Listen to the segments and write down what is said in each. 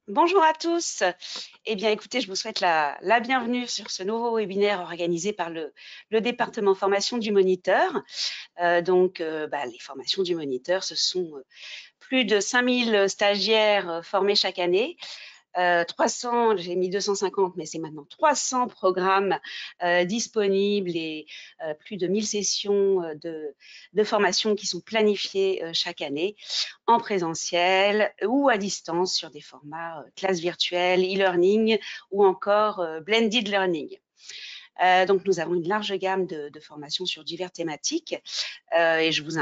Bonjour à tous. Eh bien, écoutez, je vous souhaite la bienvenue sur ce nouveau webinaire organisé par le département formation du moniteur. Les formations du moniteur, ce sont plus de 5000 stagiaires formés chaque année. 300, j'ai mis 250, mais c'est maintenant 300 programmes disponibles et plus de 1000 sessions de formation qui sont planifiées chaque année en présentiel ou à distance sur des formats classe virtuelle, e-learning ou encore blended learning. Donc, nous avons une large gamme de formations sur diverses thématiques et je vous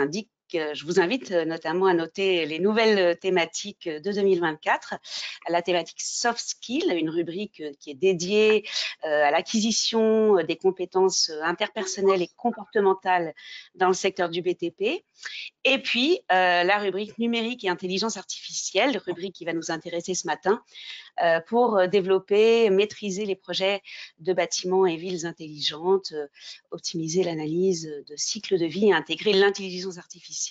invite notamment à noter les nouvelles thématiques de 2024. La thématique soft skills, une rubrique qui est dédiée à l'acquisition des compétences interpersonnelles et comportementales dans le secteur du BTP. Et puis, la rubrique numérique et intelligence artificielle, rubrique qui va nous intéresser ce matin, pour développer, maîtriser les projets de bâtiments et villes intelligentes, optimiser l'analyse de cycle de vie et intégrer l'intelligence artificielle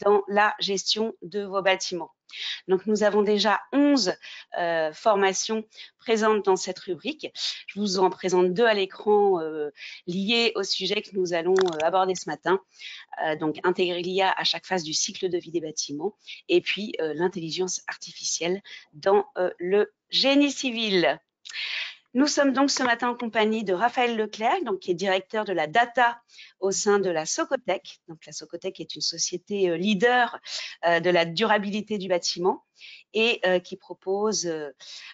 dans la gestion de vos bâtiments. Donc, nous avons déjà 11 formations présentes dans cette rubrique. Je vous en présente 2 à l'écran liées au sujet que nous allons aborder ce matin. Donc, intégrer l'IA à chaque phase du cycle de vie des bâtiments et puis l'intelligence artificielle dans le génie civil. Nous sommes donc ce matin en compagnie de Raphaël Leclerc, donc, qui est directeur de la data au sein de la Socotec. Donc, la Socotec est une société leader de la durabilité du bâtiment et qui propose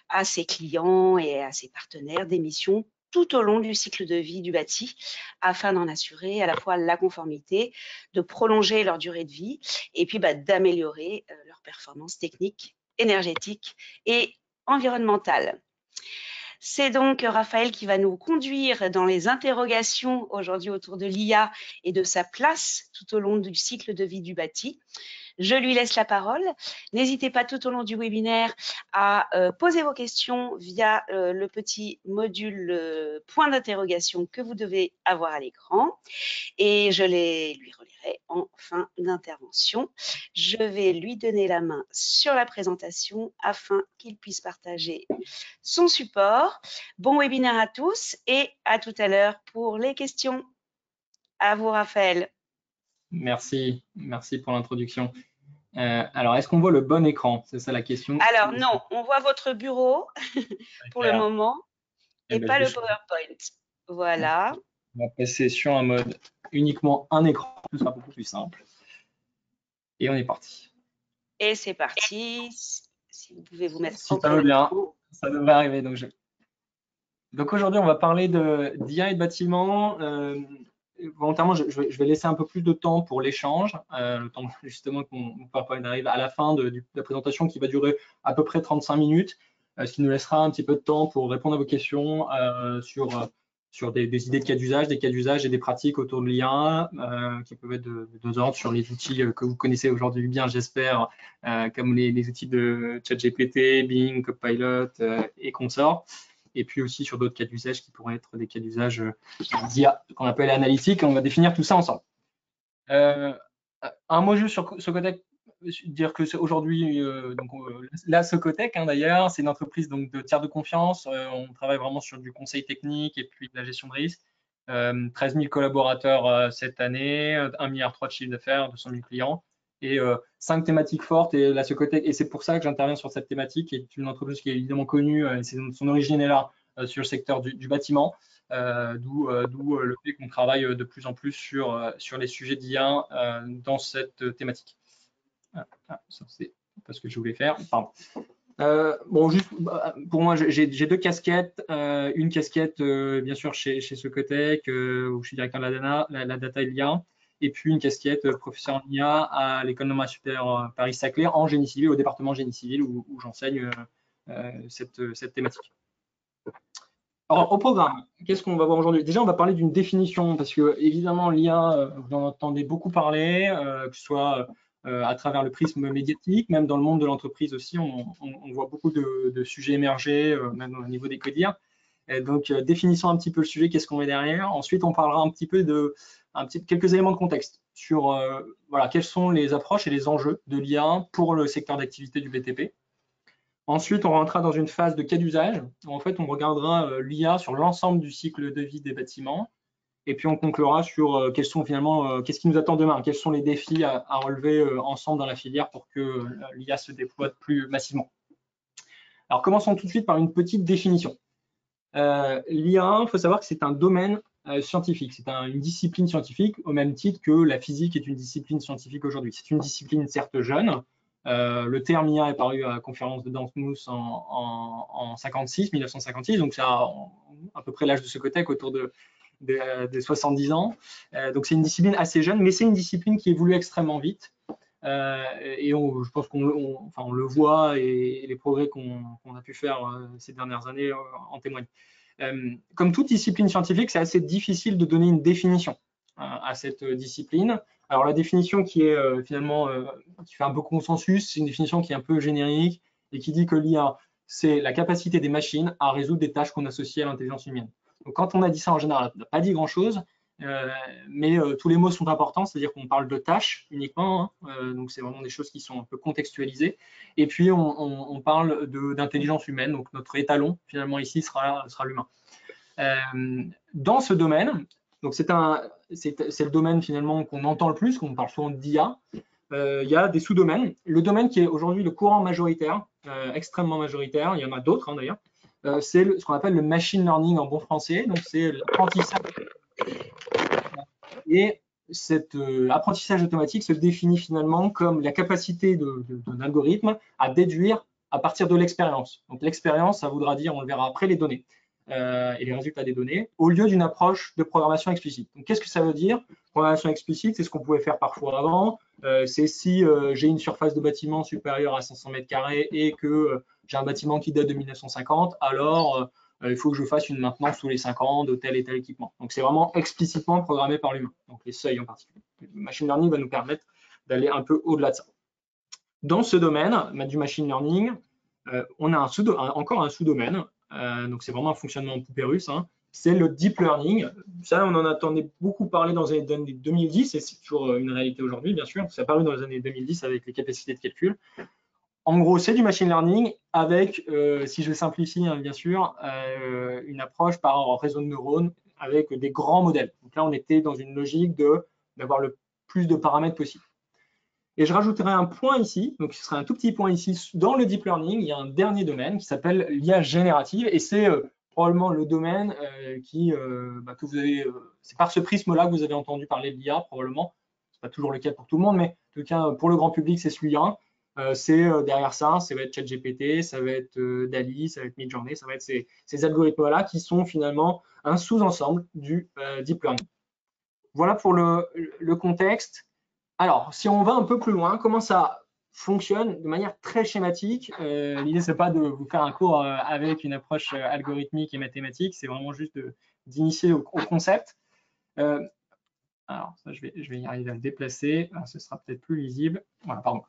à ses clients et à ses partenaires des missions tout au long du cycle de vie du bâti afin d'en assurer à la fois la conformité, de prolonger leur durée de vie et puis d'améliorer leur performance technique, énergétique et environnementale. C'est donc Raphaël qui va nous conduire dans les interrogations aujourd'hui autour de l'IA et de sa place tout au long du cycle de vie du bâti. Je lui laisse la parole. N'hésitez pas tout au long du webinaire à poser vos questions via le petit module point d'interrogation que vous devez avoir à l'écran et je lui relirai en fin d'intervention. Je vais lui donner la main sur la présentation afin qu'il puisse partager son support. Bon webinaire à tous et à tout à l'heure pour les questions. À vous, Raphaël. Merci pour l'introduction. Alors, est-ce qu'on voit le bon écran? C'est ça la question. Alors non, on voit votre bureau pour le moment et pas le PowerPoint. Voilà. On va passer sur un mode uniquement un écran, ce sera beaucoup plus simple. Et on est parti. Et c'est parti. Si vous pouvez vous mettre Si en ça veut bien, présentation. ça devrait arriver. Donc aujourd'hui, on va parler d'IA et de bâtiment. Volontairement, je vais laisser un peu plus de temps pour l'échange, le temps justement que mon PowerPoint arrive à la fin de la présentation qui va durer à peu près 35 minutes, ce qui nous laissera un petit peu de temps pour répondre à vos questions sur des idées de cas d'usage et des pratiques autour de l'IA qui peuvent être de deux ordres sur les outils que vous connaissez aujourd'hui bien, j'espère, comme les outils de ChatGPT, Bing, Copilot et consorts. Et puis aussi sur d'autres cas d'usage qui pourraient être des cas d'usage d'IA qu'on appelle analytique. On va définir tout ça ensemble. Un mot juste sur Socotec, dire que aujourd'hui, la Socotec d'ailleurs, c'est une entreprise donc, de tiers de confiance. On travaille vraiment sur du conseil technique et puis de la gestion de risque. 13 000 collaborateurs cette année, 1,3 milliard de chiffre d'affaires, 200 000 clients et 5 thématiques fortes. Et la Socotec, et c'est pour ça que j'interviens sur cette thématique, qui est une entreprise qui est évidemment connue, et son origine est là sur le secteur du bâtiment, d'où le fait qu'on travaille de plus en plus sur les sujets d'IA dans cette thématique. Ça c'est pas ce que je voulais faire, pardon. Juste pour moi, j'ai deux casquettes. Une casquette, bien sûr, chez Socotec, où je suis directeur de la data et l'IA, et puis une casquette professeur en IA à l'école normale supérieure Paris-Saclay en génie civil, au département génie civil, où j'enseigne cette thématique. Alors, au programme, qu'est-ce qu'on va voir aujourd'hui? Déjà, on va parler d'une définition, parce que évidemment, l'IA, vous en entendez beaucoup parler, que ce soit à travers le prisme médiatique, même dans le monde de l'entreprise aussi, on voit beaucoup de sujets émerger, même au niveau des codir. Et donc, définissons un petit peu le sujet, qu'est-ce qu'on met derrière. Ensuite, on parlera un petit peu de quelques éléments de contexte sur voilà, quelles sont les approches et les enjeux de l'IA pour le secteur d'activité du BTP. Ensuite, on rentrera dans une phase de cas d'usage. En fait, on regardera l'IA sur l'ensemble du cycle de vie des bâtiments. Et puis, on conclura sur quels sont finalement, qu'est-ce qui nous attend demain, quels sont les défis à relever ensemble dans la filière pour que l'IA se déploie plus massivement. Alors, commençons tout de suite par une petite définition. L'IA, il faut savoir que c'est un domaine scientifique, c'est une discipline scientifique au même titre que la physique est une discipline scientifique aujourd'hui. C'est une discipline certes jeune. Le terme IA est paru à la conférence de Dartmouth en 1956, donc c'est à peu près l'âge de Socotec, autour des 70 ans. Donc c'est une discipline assez jeune, mais c'est une discipline qui évolue extrêmement vite. Et je pense qu'on le voit, et les progrès qu'on a pu faire ces dernières années en témoignent. Comme toute discipline scientifique, c'est assez difficile de donner une définition à cette discipline. Alors la définition qui est finalement, qui fait un peu consensus, c'est une définition qui est un peu générique et qui dit que l'IA, c'est la capacité des machines à résoudre des tâches qu'on associe à l'intelligence humaine. Donc quand on a dit ça en général, on n'a pas dit grand-chose. Mais tous les mots sont importants, c'est-à-dire qu'on parle de tâches uniquement, hein, donc c'est vraiment des choses qui sont un peu contextualisées. Et puis on parle d'intelligence humaine, donc notre étalon finalement ici sera l'humain. Dans ce domaine, donc c'est le domaine finalement qu'on entend le plus, qu'on parle souvent d'IA. Il y a des sous-domaines. Le domaine qui est aujourd'hui le courant majoritaire, extrêmement majoritaire, il y en a d'autres hein, d'ailleurs, c'est ce qu'on appelle le machine learning en bon français, donc c'est l'apprentissage. Et cet apprentissage automatique se définit finalement comme la capacité d'un algorithme à déduire à partir de l'expérience. Donc l'expérience, ça voudra dire, on le verra après, les données et les résultats des données, au lieu d'une approche de programmation explicite. Donc qu'est-ce que ça veut dire? Programmation explicite, c'est ce qu'on pouvait faire parfois avant. C'est si j'ai une surface de bâtiment supérieure à 500 mètres carrés et que j'ai un bâtiment qui date de 1950, alors il faut que je fasse une maintenance tous les 5 ans de tel et tel équipement. Donc c'est vraiment explicitement programmé par l'humain, donc les seuils en particulier. Le machine learning va nous permettre d'aller un peu au-delà de ça. Dans ce domaine du machine learning, on a encore un sous-domaine, donc c'est vraiment un fonctionnement en poupée russe, hein, c'est le deep learning. Ça, on en attendait beaucoup parler dans les années 2010, et c'est toujours une réalité aujourd'hui, bien sûr. Ça a apparu dans les années 2010 avec les capacités de calcul. En gros, c'est du machine learning avec, si je simplifie hein, bien sûr, une approche par réseau de neurones avec des grands modèles. Donc là, on était dans une logique d'avoir le plus de paramètres possible. Et je rajouterai un point ici, donc ce serait un tout petit point ici. Dans le deep learning, il y a un dernier domaine qui s'appelle l'IA générative, et c'est probablement le domaine que vous avez, c'est par ce prisme-là que vous avez entendu parler de l'IA, probablement. Ce n'est pas toujours le cas pour tout le monde, mais en tout cas, pour le grand public, c'est celui-là. Derrière ça va être ChatGPT, ça va être DALL-E, ça va être Midjourney, ça va être ces algorithmes-là qui sont finalement un sous-ensemble du deep learning. Voilà pour le contexte. Alors, si on va un peu plus loin, comment ça fonctionne de manière très schématique? L'idée, c'est pas de vous faire un cours avec une approche algorithmique et mathématique, c'est vraiment juste d'initier au concept. Alors, ça, je vais y arriver à le déplacer. Alors, ce sera peut-être plus lisible. Voilà, pardon.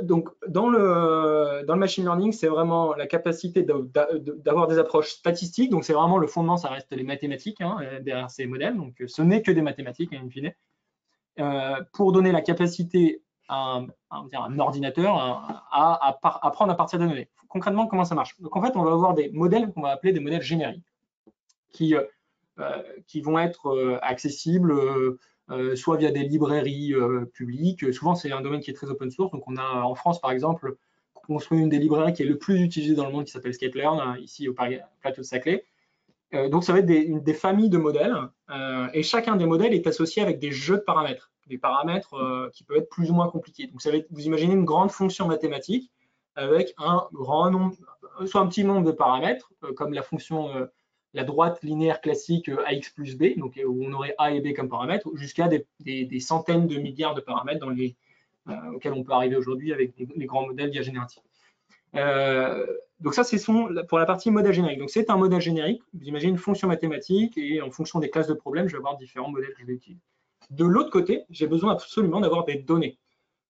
Donc, dans le machine learning, c'est vraiment la capacité d'avoir des approches statistiques. Donc, c'est vraiment le fondement, ça reste les mathématiques hein, derrière ces modèles. Donc, ce n'est que des mathématiques, in fine. Pour donner la capacité à un ordinateur à apprendre à partir des données. Concrètement, comment ça marche? Donc, en fait, on va avoir des modèles qu'on va appeler des modèles génériques qui vont être accessibles soit via des librairies publiques. Souvent, c'est un domaine qui est très open source. Donc, on a en France, par exemple, construit une des librairies qui est le plus utilisée dans le monde, qui s'appelle Scikit-Learn, ici au plateau de Saclay. Donc, ça va être des familles de modèles. Et chacun des modèles est associé avec des jeux de paramètres. Des paramètres qui peuvent être plus ou moins compliqués. Donc, ça va être, vous imaginez une grande fonction mathématique avec un grand nombre, soit un petit nombre de paramètres, comme la fonction la droite linéaire classique ax plus b, donc où on aurait a et b comme paramètres, jusqu'à des centaines de milliards de paramètres auxquels on peut arriver aujourd'hui avec les grands modèles d'IA générative. Donc ça, c'est pour la partie modèle générique. Donc c'est un modèle générique, vous imaginez une fonction mathématique, et en fonction des classes de problèmes, je vais avoir différents modèles que je vais utiliser. De l'autre côté, j'ai besoin absolument d'avoir des données.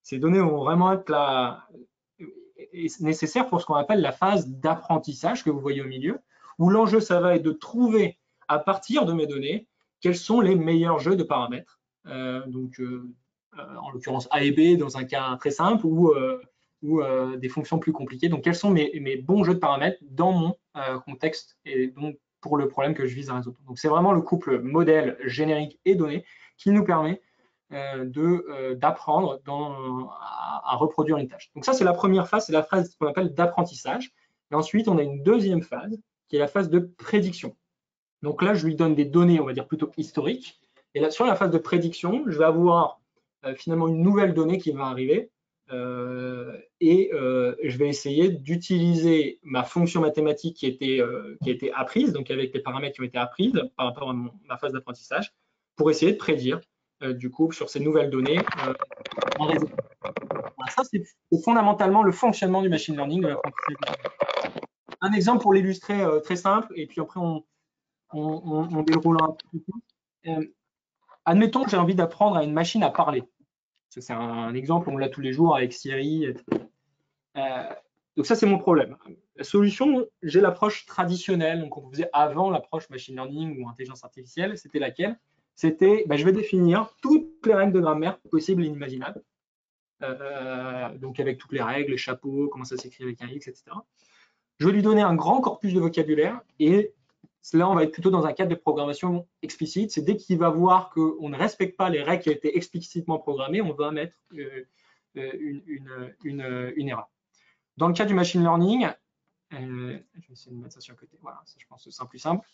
Ces données vont vraiment être nécessaires pour ce qu'on appelle la phase d'apprentissage que vous voyez au milieu, où l'enjeu, ça va être de trouver, à partir de mes données, quels sont les meilleurs jeux de paramètres. En l'occurrence A et B, dans un cas très simple, ou ou des fonctions plus compliquées. Donc, quels sont mes bons jeux de paramètres dans mon contexte et donc pour le problème que je vise à résoudre. Donc, c'est vraiment le couple modèle, générique et données qui nous permet d'apprendre à reproduire une tâche. Donc ça, c'est la première phase, c'est la phase qu'on appelle d'apprentissage. Et ensuite, on a une deuxième phase qui est la phase de prédiction. Donc là, je lui donne des données, on va dire plutôt historiques. Et là, sur la phase de prédiction, je vais avoir finalement une nouvelle donnée qui va arriver. Je vais essayer d'utiliser ma fonction mathématique qui a été apprise, donc avec les paramètres qui ont été appris par rapport à ma phase d'apprentissage, pour essayer de prédire du coup sur ces nouvelles données un résultat. Voilà, ça, c'est fondamentalement le fonctionnement du machine learning, de l'apprentissage. Un exemple pour l'illustrer très simple, et puis après on déroulera un petit peu. Admettons que j'ai envie d'apprendre à une machine à parler. C'est un exemple, on l'a tous les jours avec Siri. Donc ça, c'est mon problème. La solution, j'ai l'approche traditionnelle, donc on faisait avant l'approche machine learning ou intelligence artificielle. C'était laquelle? C'était, je vais définir toutes les règles de grammaire possibles et inimaginables. Donc avec toutes les règles, les chapeaux, comment ça s'écrit avec un X, etc. Je vais lui donner un grand corpus de vocabulaire et là, on va être plutôt dans un cadre de programmation explicite. C'est dès qu'il va voir qu'on ne respecte pas les règles qui ont été explicitement programmées, on va mettre une erreur. Dans le cas du machine learning, je vais essayer de mettre ça sur le côté. Voilà, je pense que c'est plus simple.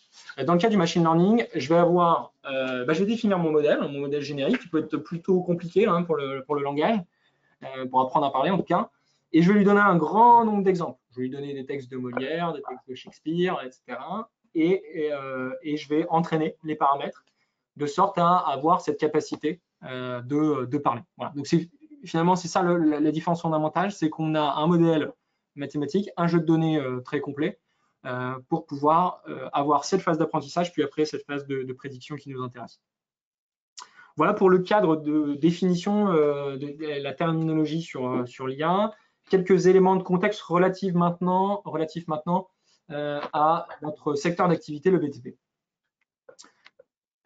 Dans le cas du machine learning, je vais avoir, je vais définir mon modèle générique, qui peut être plutôt compliqué pour le langage, pour apprendre à parler en tout cas. Et je vais lui donner un grand nombre d'exemples. Je vais lui donner des textes de Molière, des textes de Shakespeare, etc. Et je vais entraîner les paramètres de sorte à avoir cette capacité de parler. Voilà. Donc finalement, c'est ça la différence fondamentale, c'est qu'on a un modèle mathématique, un jeu de données très complet pour pouvoir avoir cette phase d'apprentissage, puis après cette phase de prédiction qui nous intéresse. Voilà pour le cadre de définition de la terminologie sur l'IA. Quelques éléments de contexte relatifs maintenant à notre secteur d'activité, le BTP.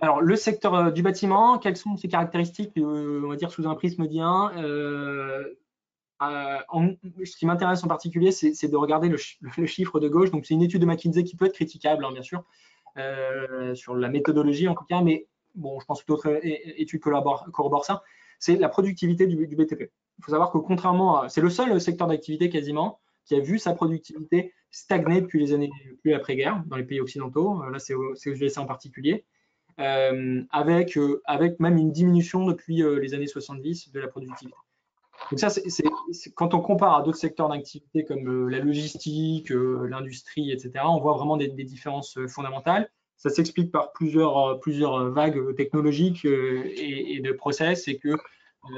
Alors, le secteur du bâtiment, quelles sont ses caractéristiques, on va dire sous un prisme d'IA? Ce qui m'intéresse en particulier, c'est de regarder le chiffre de gauche. Donc, c'est une étude de McKinsey qui peut être critiquable, bien sûr, sur la méthodologie en tout cas, mais bon, je pense que d'autres études corroborent ça. C'est la productivité du BTP. Il faut savoir que contrairement c'est le seul secteur d'activité quasiment qui a vu sa productivité stagner depuis les années plus après-guerre dans les pays occidentaux. Là, c'est aux USA en particulier. Avec même une diminution depuis les années 70 de la productivité. Donc ça, quand on compare à d'autres secteurs d'activité comme la logistique, l'industrie, etc., on voit vraiment des différences fondamentales. Ça s'explique par plusieurs vagues technologiques et de process, et que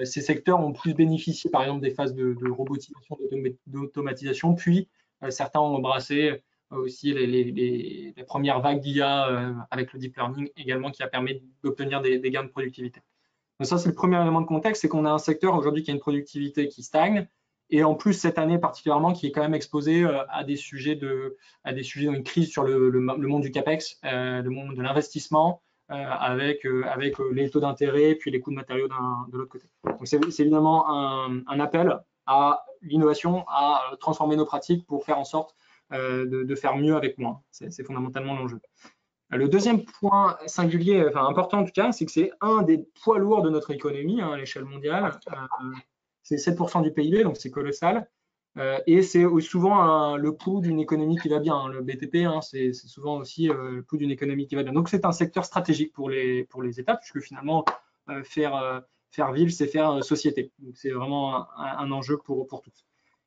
ces secteurs ont plus bénéficié, par exemple, des phases de robotisation, d'automatisation, puis certains ont embrassé aussi les premières vagues d'IA avec le deep learning également, qui a permis d'obtenir des gains de productivité. Donc ça, c'est le premier élément de contexte, c'est qu'on a un secteur aujourd'hui qui a une productivité qui stagne, et en plus cette année particulièrement qui est quand même exposé à des sujets d'une crise sur le monde du CAPEX, le monde de l'investissement, avec les taux d'intérêt, puis les coûts de matériaux de l'autre côté. Donc c'est évidemment un appel à l'innovation, à transformer nos pratiques pour faire en sorte de faire mieux avec moins. C'est fondamentalement l'enjeu. Le deuxième point singulier, enfin important en tout cas, c'est que c'est un des poids lourds de notre économie à l'échelle mondiale. C'est 7% du PIB, donc c'est colossal. Et c'est souvent le pouls d'une économie qui va bien. Le BTP, c'est souvent aussi le pouls d'une économie qui va bien. Donc c'est un secteur stratégique pour les États, puisque finalement, faire ville, c'est faire société. Donc c'est vraiment un enjeu pour tous.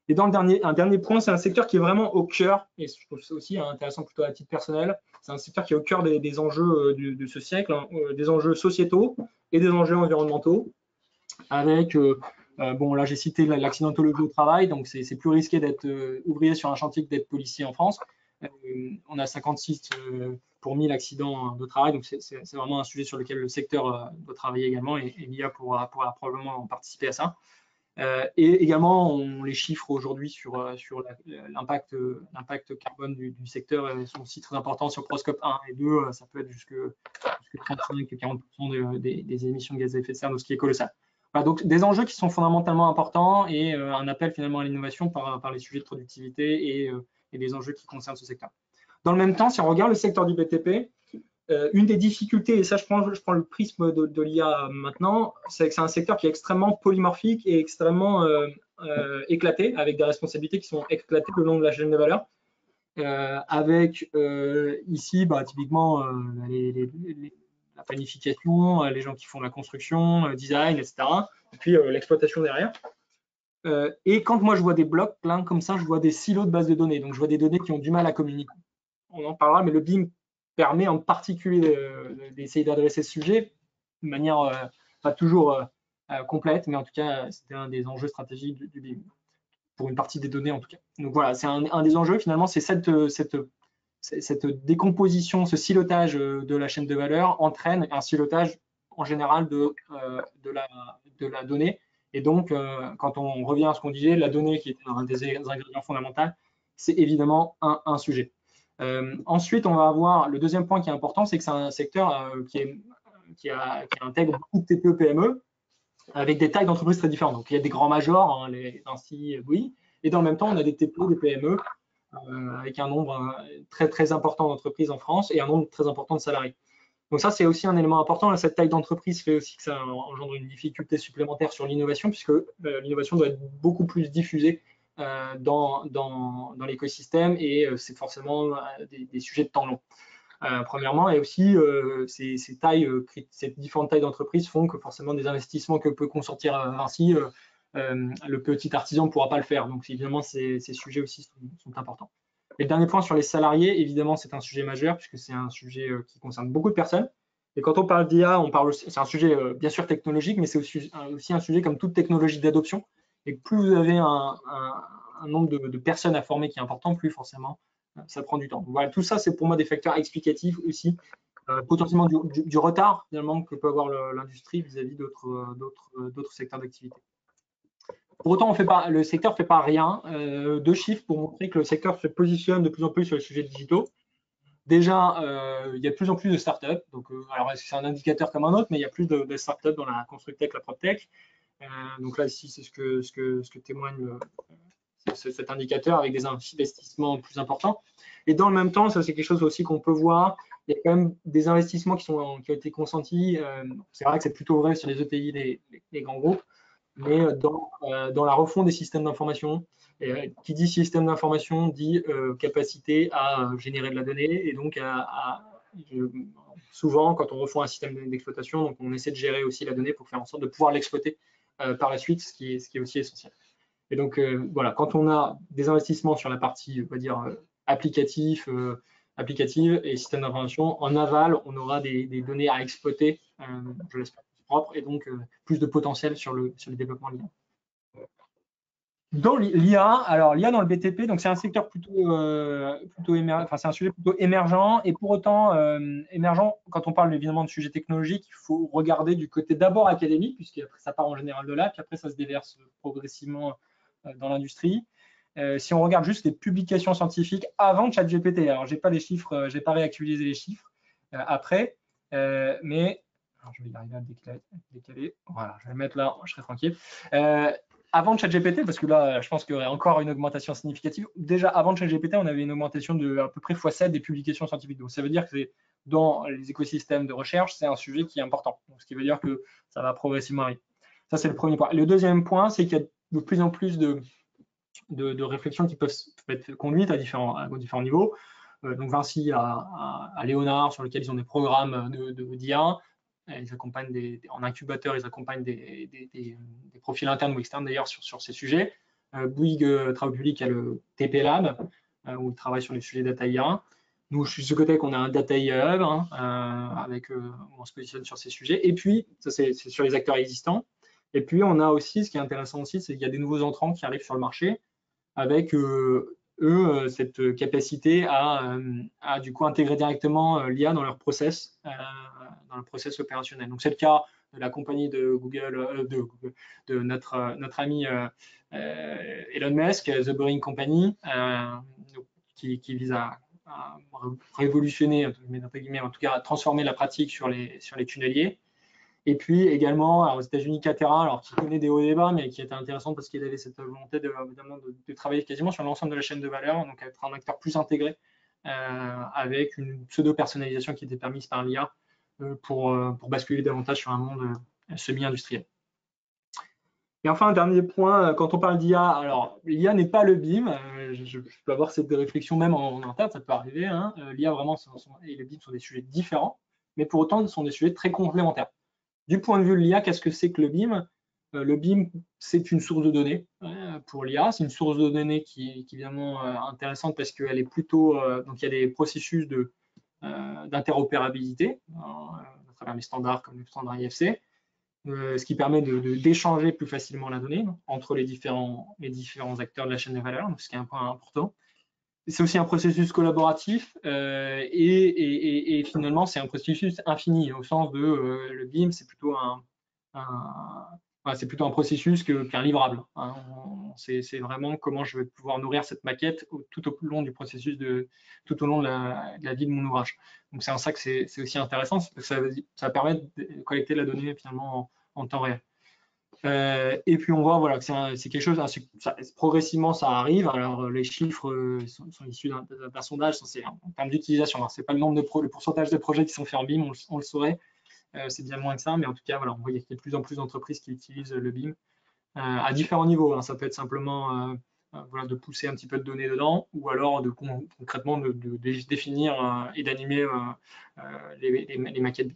Et dans un dernier point, c'est un secteur qui est vraiment au cœur, et je trouve ça aussi intéressant plutôt à titre personnel, c'est un secteur qui est au cœur des enjeux de ce siècle, des enjeux sociétaux et des enjeux environnementaux, avec, bon là j'ai cité l'accidentologie au travail, donc c'est plus risqué d'être ouvrier sur un chantier que d'être policier en France. On a 56 pour 1000 accidents de travail, donc c'est vraiment un sujet sur lequel le secteur doit travailler également, et l'IA pourra probablement participer à ça. Et également, les chiffres aujourd'hui sur l'impact carbone du secteur sont aussi très importants sur Proscope 1 et 2. Ça peut être jusque 35-40% des émissions de gaz à effet de serre, donc ce qui est colossal. Donc, des enjeux qui sont fondamentalement importants et un appel finalement à l'innovation par les sujets de productivité et les enjeux qui concernent ce secteur. Dans le même temps, si on regarde le secteur du BTP, une des difficultés, et ça je prends le prisme de l'IA maintenant, c'est que c'est un secteur qui est extrêmement polymorphique et extrêmement éclaté, avec des responsabilités qui sont éclatées le long de la chaîne de valeur. Avec ici typiquement la planification, les gens qui font la construction, design, etc. Et puis l'exploitation derrière. Et quand moi je vois des blocs pleins comme ça, je vois des silos de bases de données. Donc je vois des données qui ont du mal à communiquer. On en parlera, mais le BIM permet en particulier d'essayer d'adresser ce sujet de manière pas toujours complète, mais en tout cas c'était un des enjeux stratégiques du BIM pour une partie des données en tout cas. Donc voilà, c'est un des enjeux finalement, c'est cette décomposition, ce silotage de la chaîne de valeur entraîne un silotage en général de la donnée. Et donc, quand on revient à ce qu'on disait, la donnée qui est un des ingrédients fondamentaux, c'est évidemment un sujet. Ensuite, on va avoir le deuxième point qui est important, c'est que c'est un secteur qui intègre beaucoup de TPE-PME, avec des tailles d'entreprises très différentes. Donc, il y a des grands majors, les Vinci, Bouygues, et dans le même temps, on a des TPE, des PME, avec un nombre très, très important d'entreprises en France et un nombre très important de salariés. Donc ça, c'est aussi un élément important. Cette taille d'entreprise fait aussi que ça engendre une difficulté supplémentaire sur l'innovation, puisque l'innovation doit être beaucoup plus diffusée dans l'écosystème et c'est forcément des sujets de temps long. Premièrement, et aussi ces différentes tailles d'entreprise font que forcément des investissements que peut consentir Vinci, le petit artisan ne pourra pas le faire. Donc évidemment, ces sujets aussi sont importants. Et le dernier point sur les salariés, évidemment, c'est un sujet majeur puisque c'est un sujet qui concerne beaucoup de personnes. Et quand on parle d'IA, c'est un sujet bien sûr technologique, mais c'est aussi un sujet comme toute technologie d'adoption. Et plus vous avez un nombre de personnes à former qui est important, plus forcément ça prend du temps. Donc, voilà, tout ça, c'est pour moi des facteurs explicatifs aussi, potentiellement du retard finalement que peut avoir l'industrie vis-à-vis d'autres secteurs d'activité. Pour autant, le secteur ne fait pas rien. Deux chiffres pour montrer que le secteur se positionne de plus en plus sur les sujets digitaux. Déjà, il y a de plus en plus de startups. Donc, alors, est-ce que c'est un indicateur comme un autre, mais il y a plus de startups dans la constructech, la proptech. Donc là, ici, c'est ce que témoigne cet indicateur avec des investissements plus importants. Et dans le même temps, ça c'est quelque chose aussi qu'on peut voir, il y a quand même des investissements qui ont été consentis. C'est vrai que c'est plutôt vrai sur les ETI des grands groupes, mais dans la refonte des systèmes d'information. Qui dit système d'information dit capacité à générer de la donnée et donc souvent quand on refond un système d'exploitation, donc on essaie de gérer aussi la donnée pour faire en sorte de pouvoir l'exploiter par la suite, ce qui est aussi essentiel. Et donc voilà, quand on a des investissements sur la partie, on va dire, applicative et système d'information, en aval, on aura des données à exploiter, je l'espère, propres, et donc plus de potentiel sur le développement de l'IA. Dans l'IA, alors l'IA dans le BTP, donc c'est un secteur c'est un sujet plutôt émergent, et pour autant émergent, quand on parle évidemment de sujets technologiques, il faut regarder du côté d'abord académique, puisqu'après ça part en général de là, puis après ça se déverse progressivement dans l'industrie. Si on regarde juste les publications scientifiques avant ChatGPT, alors j'ai pas les chiffres, j'ai pas réactualisé les chiffres après, mais alors, je vais y arriver à décaler. Voilà, je vais le mettre là, je serai tranquille. Avant ChatGPT, parce que là, je pense qu'il y aurait encore une augmentation significative. Déjà, avant ChatGPT, on avait une augmentation de à peu près x7 des publications scientifiques. Donc, ça veut dire que dans les écosystèmes de recherche, c'est un sujet qui est important. Donc, ce qui veut dire que ça va progressivement arriver. Ça, c'est le premier point. Le deuxième point, c'est qu'il y a de plus en plus de réflexions qui peuvent être conduites à différents niveaux. Donc, Vinci à Léonard, sur lequel ils ont des programmes d'IA. Ils accompagnent en incubateur, ils accompagnent des profils internes ou externes d'ailleurs sur ces sujets. Bouygues Travaux Publics a le TP Lab, où ils travaillent sur les sujets data IA. Nous, je suis de ce côté qu'on a un data IA hub, où on se positionne sur ces sujets. Et puis, ça c'est sur les acteurs existants. Et puis, on a aussi, ce qui est intéressant aussi, c'est qu'il y a des nouveaux entrants qui arrivent sur le marché avec cette capacité à du coup intégrer directement l'IA dans leur process opérationnel. Donc c'est le cas de la compagnie de Google, de notre ami Elon Musk, The Boring Company, qui vise à révolutionner, entre guillemets, en tout cas à transformer la pratique sur les tunneliers. Et puis également, alors aux États-Unis, Catera, alors qui connaît des hauts et des bas, mais qui était intéressant parce qu'il avait cette volonté de travailler quasiment sur l'ensemble de la chaîne de valeur, donc être un acteur plus intégré, avec une pseudo-personnalisation qui était permise par l'IA pour basculer davantage sur un monde semi-industriel. Et enfin, un dernier point, quand on parle d'IA, alors l'IA n'est pas le BIM, je peux avoir cette réflexion même en interne, ça peut arriver, hein. L'IA vraiment et le BIM sont des sujets différents, mais pour autant, ce sont des sujets très complémentaires. Du point de vue de l'IA, qu'est-ce que c'est que le BIM? Le BIM, c'est une source de données pour l'IA. C'est une source de données qui est évidemment intéressante parce qu'elle est plutôt. Donc, il y a des processus d'interopérabilité à travers les standards comme le standard IFC, ce qui permet d'échanger plus facilement la donnée entre les différents acteurs de la chaîne de valeur, ce qui est un point important. C'est aussi un processus collaboratif et finalement, c'est un processus infini au sens de le BIM, c'est plutôt c'est plutôt un processus qu'un livrable, hein. C'est vraiment comment je vais pouvoir nourrir cette maquette tout au long du processus, tout au long de la vie de mon ouvrage. Donc c'est en ça que c'est aussi intéressant, parce que ça permet de collecter la donnée finalement en temps réel. Et puis on voit voilà, que c'est quelque chose, progressivement ça arrive. Alors les chiffres sont issus d'un sondage, en termes d'utilisation. Ce n'est pas le pourcentage de projets qui sont faits en BIM, on le saurait, c'est bien moins que ça, mais en tout cas, voilà, on voit qu'il y a de plus en plus d'entreprises qui utilisent le BIM à différents niveaux, hein. Ça peut être simplement voilà, de pousser un petit peu de données dedans, ou alors concrètement de définir et d'animer les maquettes.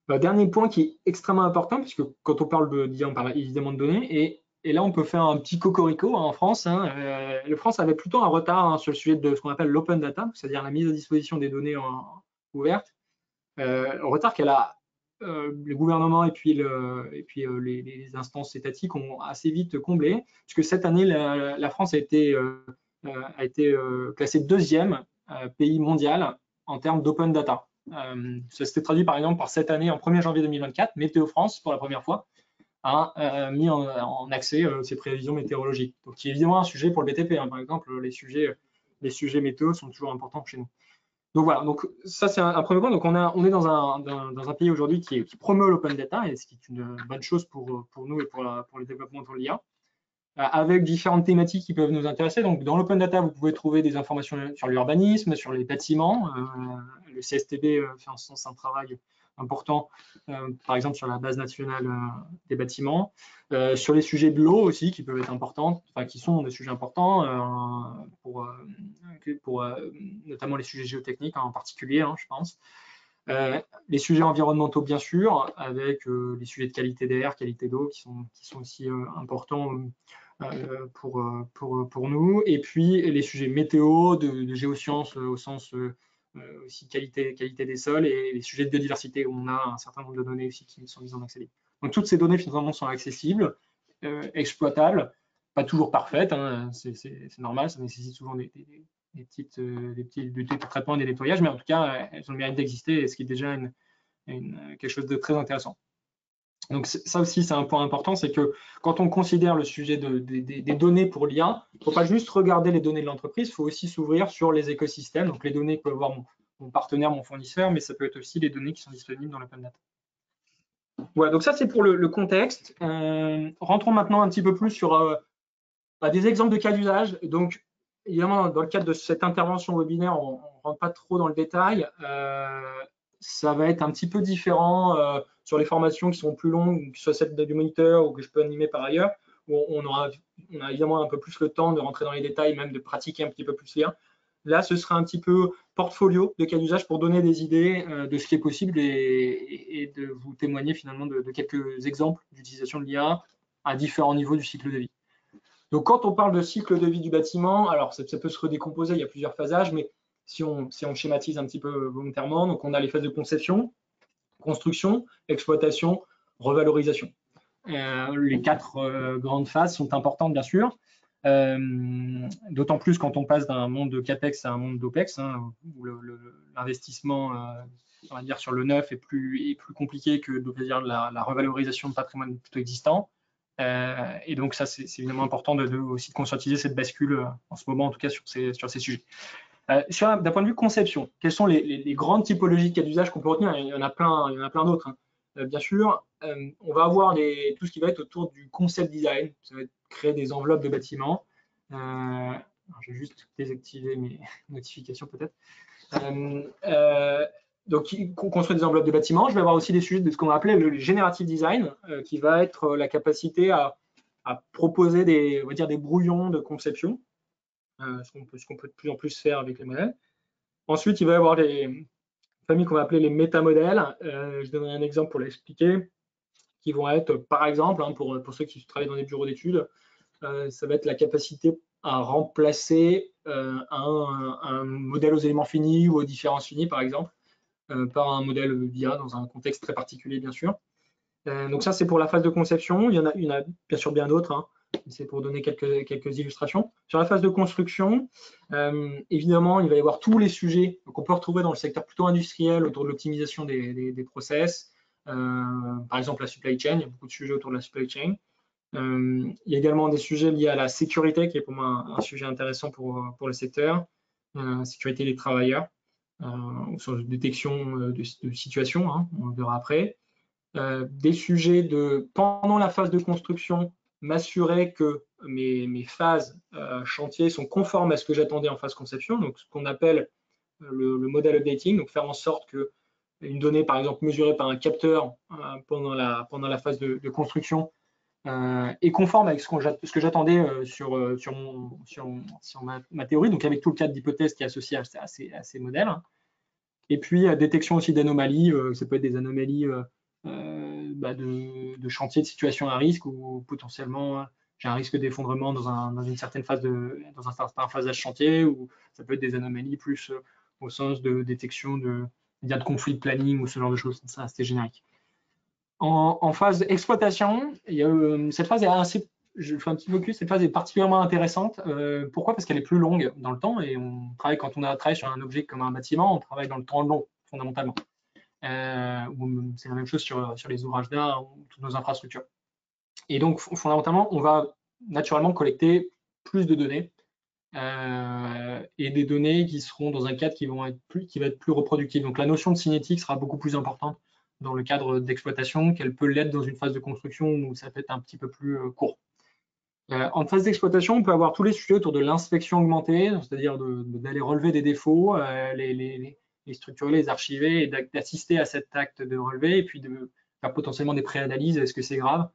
Dernier point qui est extrêmement important, puisque quand on parle d'IA, on parle évidemment de données, et là on peut faire un petit cocorico en France, hein. La France avait plutôt un retard sur le sujet de ce qu'on appelle l'open data, c'est-à-dire la mise à disposition des données ouvertes. Un retard qu'elle a, le gouvernement et puis les instances étatiques ont assez vite comblé, puisque cette année la France a été classée deuxième pays mondial en termes d'open data. Ça s'était traduit par exemple par cette année, en 1er janvier 2024, Météo France, pour la première fois, a mis en accès ses prévisions météorologiques. Donc, qui est évidemment un sujet pour le BTP, hein. Par exemple, les sujets météo sont toujours importants chez nous. Donc voilà, donc ça c'est un premier point. Donc on est dans un pays aujourd'hui qui promeut l'open data, et ce qui est une bonne chose pour nous et pour le développement de l'IA. Avec différentes thématiques qui peuvent nous intéresser. Donc, dans l'open data, vous pouvez trouver des informations sur l'urbanisme, sur les bâtiments. Le CSTB fait en ce sens un travail important, par exemple sur la base nationale des bâtiments, sur les sujets de l'eau aussi, qui peuvent être importants, enfin qui sont des sujets importants pour notamment les sujets géotechniques en particulier, hein, je pense. Les sujets environnementaux, bien sûr, avec les sujets de qualité d'air, qualité d'eau, qui sont aussi importants pour nous. Et puis les sujets météo, de géosciences au sens aussi qualité des sols, et les sujets de biodiversité, où on a un certain nombre de données aussi qui sont mises en accès libre. Donc toutes ces données finalement sont accessibles, exploitables, pas toujours parfaites, hein, c'est normal, ça nécessite souvent des petits traitements et des nettoyages, mais en tout cas, elles ont le mérite d'exister, ce qui est déjà quelque chose de très intéressant. Donc ça aussi, c'est un point important, c'est que quand on considère le sujet des données pour l'IA, il ne faut pas juste regarder les données de l'entreprise, il faut aussi s'ouvrir sur les écosystèmes. Donc les données que peut avoir mon partenaire, mon fournisseur, mais ça peut être aussi les données qui sont disponibles dans l'open data. Voilà, donc ça c'est pour le contexte. Rentrons maintenant un petit peu plus sur des exemples de cas d'usage. Donc évidemment, dans le cadre de cette intervention webinaire, on ne rentre pas trop dans le détail. Ça va être un petit peu différent sur les formations qui sont plus longues, que ce soit celle du moniteur ou que je peux animer par ailleurs, où on a évidemment un peu plus le temps de rentrer dans les détails, même de pratiquer un petit peu plus l'IA. Là, ce sera un petit peu portfolio de cas d'usage pour donner des idées de ce qui est possible et de vous témoigner finalement de quelques exemples d'utilisation de l'IA à différents niveaux du cycle de vie. Donc, quand on parle de cycle de vie du bâtiment, alors ça peut se redécomposer, il y a plusieurs phasages, mais si on schématise un petit peu volontairement, donc on a les phases de conception, construction, exploitation, revalorisation. Les 4 grandes phases sont importantes, bien sûr, d'autant plus quand on passe d'un monde de CAPEX à un monde d'OPEX, hein, où l'investissement on va dire, sur le neuf est plus compliqué que dire, la revalorisation de patrimoine plutôt existant. Et donc ça, c'est évidemment important aussi de conscientiser cette bascule en ce moment, en tout cas sur ces sujets. D'un point de vue conception, quelles sont les grandes typologies de cas d'usage qu'on peut retenir? Il y en a plein d'autres, hein. bien sûr, on va avoir tout ce qui va être autour du concept design. Ça va être créer des enveloppes de bâtiments. Je vais juste désactiver mes notifications peut-être. Donc, construire des enveloppes de bâtiments. Je vais avoir aussi des sujets de ce qu'on va appeler le generative design, qui va être la capacité à proposer on va dire des brouillons de conception, ce qu'on peut de plus en plus faire avec les modèles. Ensuite, il va y avoir les familles qu'on va appeler les métamodèles. Je donnerai un exemple pour l'expliquer, qui vont être, par exemple, pour ceux qui travaillent dans des bureaux d'études, ça va être la capacité à remplacer un modèle aux éléments finis ou aux différences finies, par exemple, par un modèle d'IA dans un contexte très particulier, bien sûr. Donc ça, c'est pour la phase de conception. Il y en a bien sûr bien d'autres. Hein. C'est pour donner quelques illustrations. Sur la phase de construction, évidemment, il va y avoir tous les sujets qu'on peut retrouver dans le secteur plutôt industriel autour de l'optimisation des process. Par exemple, la supply chain. Il y a beaucoup de sujets autour de la supply chain. Il y a également des sujets liés à la sécurité, qui est pour moi un sujet intéressant pour le secteur. Sécurité des travailleurs, au sens de détection de situation, hein, on le verra après. Des sujets pendant la phase de construction, m'assurer que mes phases chantier sont conformes à ce que j'attendais en phase conception, donc ce qu'on appelle le model updating, donc faire en sorte que une donnée, par exemple, mesurée par un capteur pendant la phase de construction est conforme avec ce que j'attendais sur ma théorie, donc avec tout le cadre d'hypothèse qui est associé à ces modèles. Et puis, détection aussi d'anomalies, ça peut être des anomalies de chantier de situation à risque ou potentiellement j'ai un risque d'effondrement dans une certaine phase dans un certain phasage chantier, ou ça peut être des anomalies plus au sens de détection de conflit de planning ou ce genre de choses. Ça, c'était générique. En phase exploitation, cette phase est assez, je fais un petit focus, cette phase est particulièrement intéressante. Pourquoi? Parce qu'elle est plus longue dans le temps et quand on travaille sur un objet comme un bâtiment, on travaille dans le temps long, fondamentalement. C'est la même chose sur les ouvrages d'art ou toutes nos infrastructures. Et donc, fondamentalement, on va naturellement collecter plus de données et des données qui seront dans un cadre qui va être plus reproductif. Donc, la notion de cinétique sera beaucoup plus importante dans le cadre d'exploitation qu'elle peut l'être dans une phase de construction où ça peut être un petit peu plus court. En phase d'exploitation, on peut avoir tous les sujets autour de l'inspection augmentée, c'est-à-dire d'aller relever des défauts, les structurer, les archiver et d'assister à cet acte de relevé et puis de faire potentiellement des pré-analyses. Est-ce que c'est grave?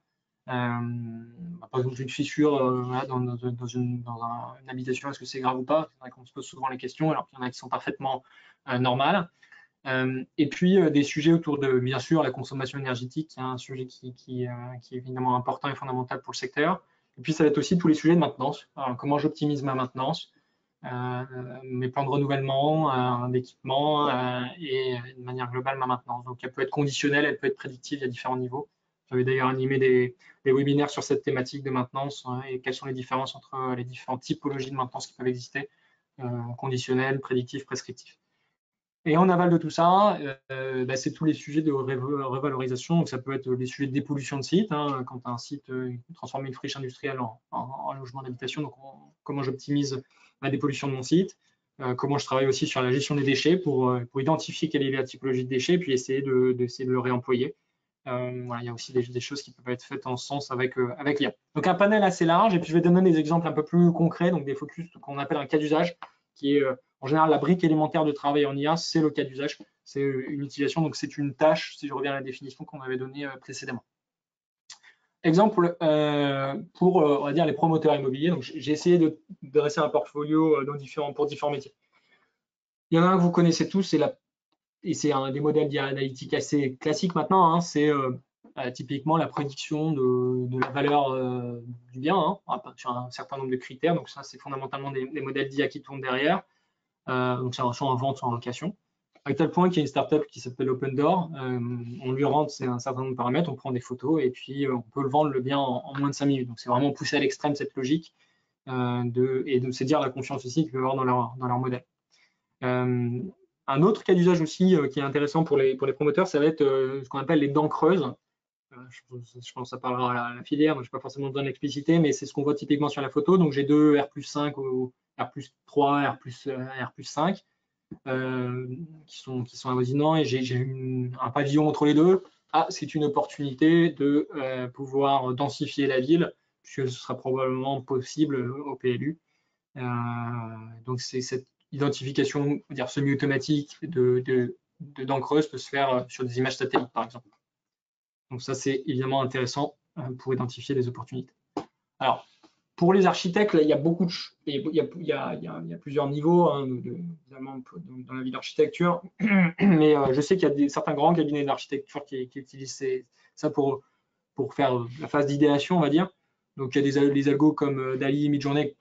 Par exemple, une fissure dans une habitation, est-ce que c'est grave ou pas? C'est vrai qu'on se pose souvent les questions, alors qu'il y en a qui sont parfaitement normales. Et puis des sujets autour de, bien sûr, la consommation énergétique, qui est un sujet qui est évidemment important et fondamental pour le secteur. Et puis ça va être aussi tous les sujets de maintenance. Alors, comment j'optimise ma maintenance, mes plans de renouvellement d'équipement et de manière globale ma maintenance. Donc elle peut être conditionnelle, elle peut être prédictive, il y a différents niveaux. J'avais d'ailleurs animé des webinaires sur cette thématique de maintenance et quelles sont les différences entre les différentes typologies de maintenance qui peuvent exister, conditionnel, prédictif, prescriptif. Et en aval de tout ça, c'est tous les sujets de revalorisation. Donc ça peut être les sujets de dépollution de site, hein, quand un site transforme une friche industrielle en logement d'habitation. Donc comment j'optimise la dépollution de mon site, comment je travaille aussi sur la gestion des déchets pour identifier quelle est la typologie de déchets, puis essayer de le réemployer. Voilà, il y a aussi des choses qui peuvent être faites en ce sens avec l'IA. Donc un panel assez large, et puis je vais donner des exemples un peu plus concrets, donc des focus qu'on appelle un cas d'usage, qui est en général la brique élémentaire de travail en IA, c'est le cas d'usage, c'est une utilisation, donc c'est une tâche, si je reviens à la définition qu'on avait donnée précédemment. Exemple pour, on va dire, les promoteurs immobiliers. Donc j'ai essayé de dresser un portfolio pour différents métiers. Il y en a un que vous connaissez tous, et c'est un des modèles d'IA analytique assez classique maintenant, hein, c'est typiquement la prédiction de la valeur du bien, hein, sur un certain nombre de critères. Donc ça, c'est fondamentalement des modèles d'IA qui tournent derrière. Donc ça soit en vente, soit en location. À tel point qu'il y a une startup qui s'appelle Open Door. On lui rentre un certain nombre de paramètres, on prend des photos et puis on peut le vendre le bien en moins de 5 minutes. Donc c'est vraiment poussé à l'extrême cette logique et de se dire la confiance aussi qu'ils peuvent avoir dans leur modèle. Un autre cas d'usage aussi qui est intéressant pour les promoteurs, ça va être ce qu'on appelle les dents creuses. Je pense que ça parlera à la filière, donc je n'ai pas forcément besoin de l'expliciter, mais c'est ce qu'on voit typiquement sur la photo. Donc j'ai deux R+5 ou R+3, R+5 qui sont avoisinants et j'ai un pavillon entre les deux. c'est une opportunité de pouvoir densifier la ville, puisque ce sera probablement possible au PLU. Donc c'est cette identification, dire semi-automatique de dents creuses peut se faire sur des images satellites, par exemple. Donc ça, c'est évidemment intéressant pour identifier des opportunités. Alors, pour les architectes, là, il y a beaucoup de, il y a plusieurs niveaux, hein, évidemment, dans la vie d'architecture, mais je sais qu'il y a certains grands cabinets d'architecture qui utilisent ça pour faire la phase d'idéation, on va dire. Donc, il y a des algos comme DALL-E, Midjourney.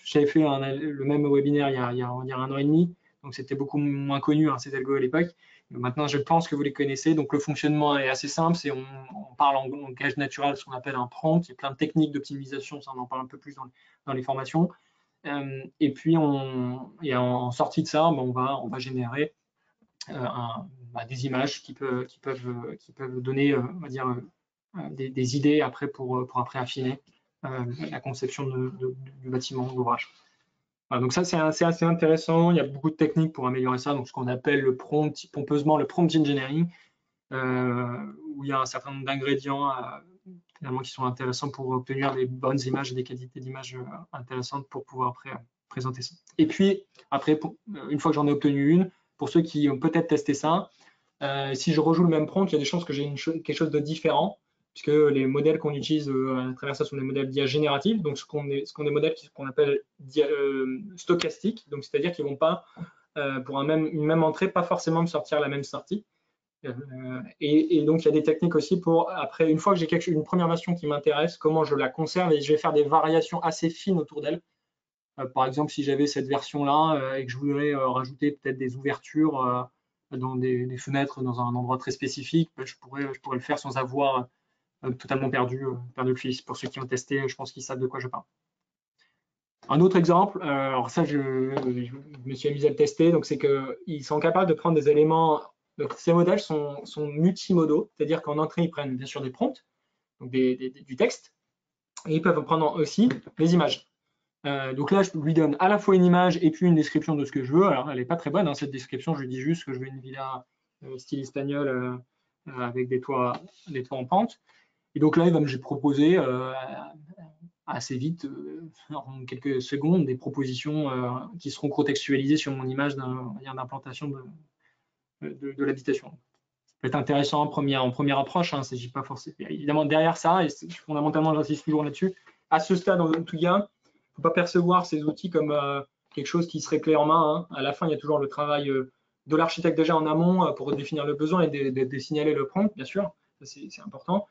J'avais fait le même webinaire il y a 1 an et demi, donc c'était beaucoup moins connu, hein, ces algos à l'époque. Maintenant, je pense que vous les connaissez. Donc, le fonctionnement est assez simple. On parle en langage naturel, ce qu'on appelle un prompt. Il y a plein de techniques d'optimisation. Ça, on en parle un peu plus dans les formations. Et puis, en sortie de ça, on va générer des images qui peuvent donner, on va dire, des idées après pour après affiner la conception du bâtiment, de l'ouvrage. Voilà, donc ça, c'est assez intéressant. Il y a beaucoup de techniques pour améliorer ça. Donc, ce qu'on appelle pompeusement le prompt engineering, où il y a un certain nombre d'ingrédients finalement qui sont intéressants pour obtenir des bonnes images et des qualités d'images intéressantes pour pouvoir après présenter ça. Et puis, après, une fois que j'en ai obtenu une, pour ceux qui ont peut-être testé ça, si je rejoue le même prompt, il y a des chances que j'ai quelque chose de différent, puisque les modèles qu'on utilise à travers ça sont des modèles d'IA génératifs, donc ce sont des modèles qu'on appelle stochastiques, donc c'est-à-dire qu'ils ne vont pas, pour une même entrée, pas forcément me sortir la même sortie. Et donc, il y a des techniques aussi pour, après, une fois que j'ai une première version qui m'intéresse, comment je la conserve, et je vais faire des variations assez fines autour d'elle. Par exemple, si j'avais cette version-là et que je voudrais rajouter peut-être des ouvertures dans des fenêtres dans un endroit très spécifique, je pourrais le faire sans avoir totalement perdu le fil. Pour ceux qui ont testé, je pense qu'ils savent de quoi je parle. Un autre exemple, alors ça, je me suis amusé à le tester, donc c'est qu'ils sont capables de prendre des éléments. Donc, ces modèles sont multimodaux, c'est-à-dire qu'en entrée, ils prennent bien sûr des prompts, donc du texte, et ils peuvent prendre aussi des images. Donc là, je lui donne à la fois une image et puis une description de ce que je veux. Alors, elle n'est pas très bonne, hein, cette description. Je lui dis juste que je veux une villa style espagnol avec des toits en pente. Et donc là, il va me proposer assez vite, en quelques secondes, des propositions qui seront contextualisées sur mon image d'implantation de l'habitation. Ça peut être intéressant en première approche. Hein, s'agit pas forcément. Évidemment, derrière ça, et fondamentalement, j'insiste toujours là-dessus, à ce stade, en tout cas, il ne faut pas percevoir ces outils comme quelque chose qui serait clé en main. Hein. À la fin, il y a toujours le travail de l'architecte déjà en amont pour définir le besoin et de signaler le prompt, bien sûr. C'est important.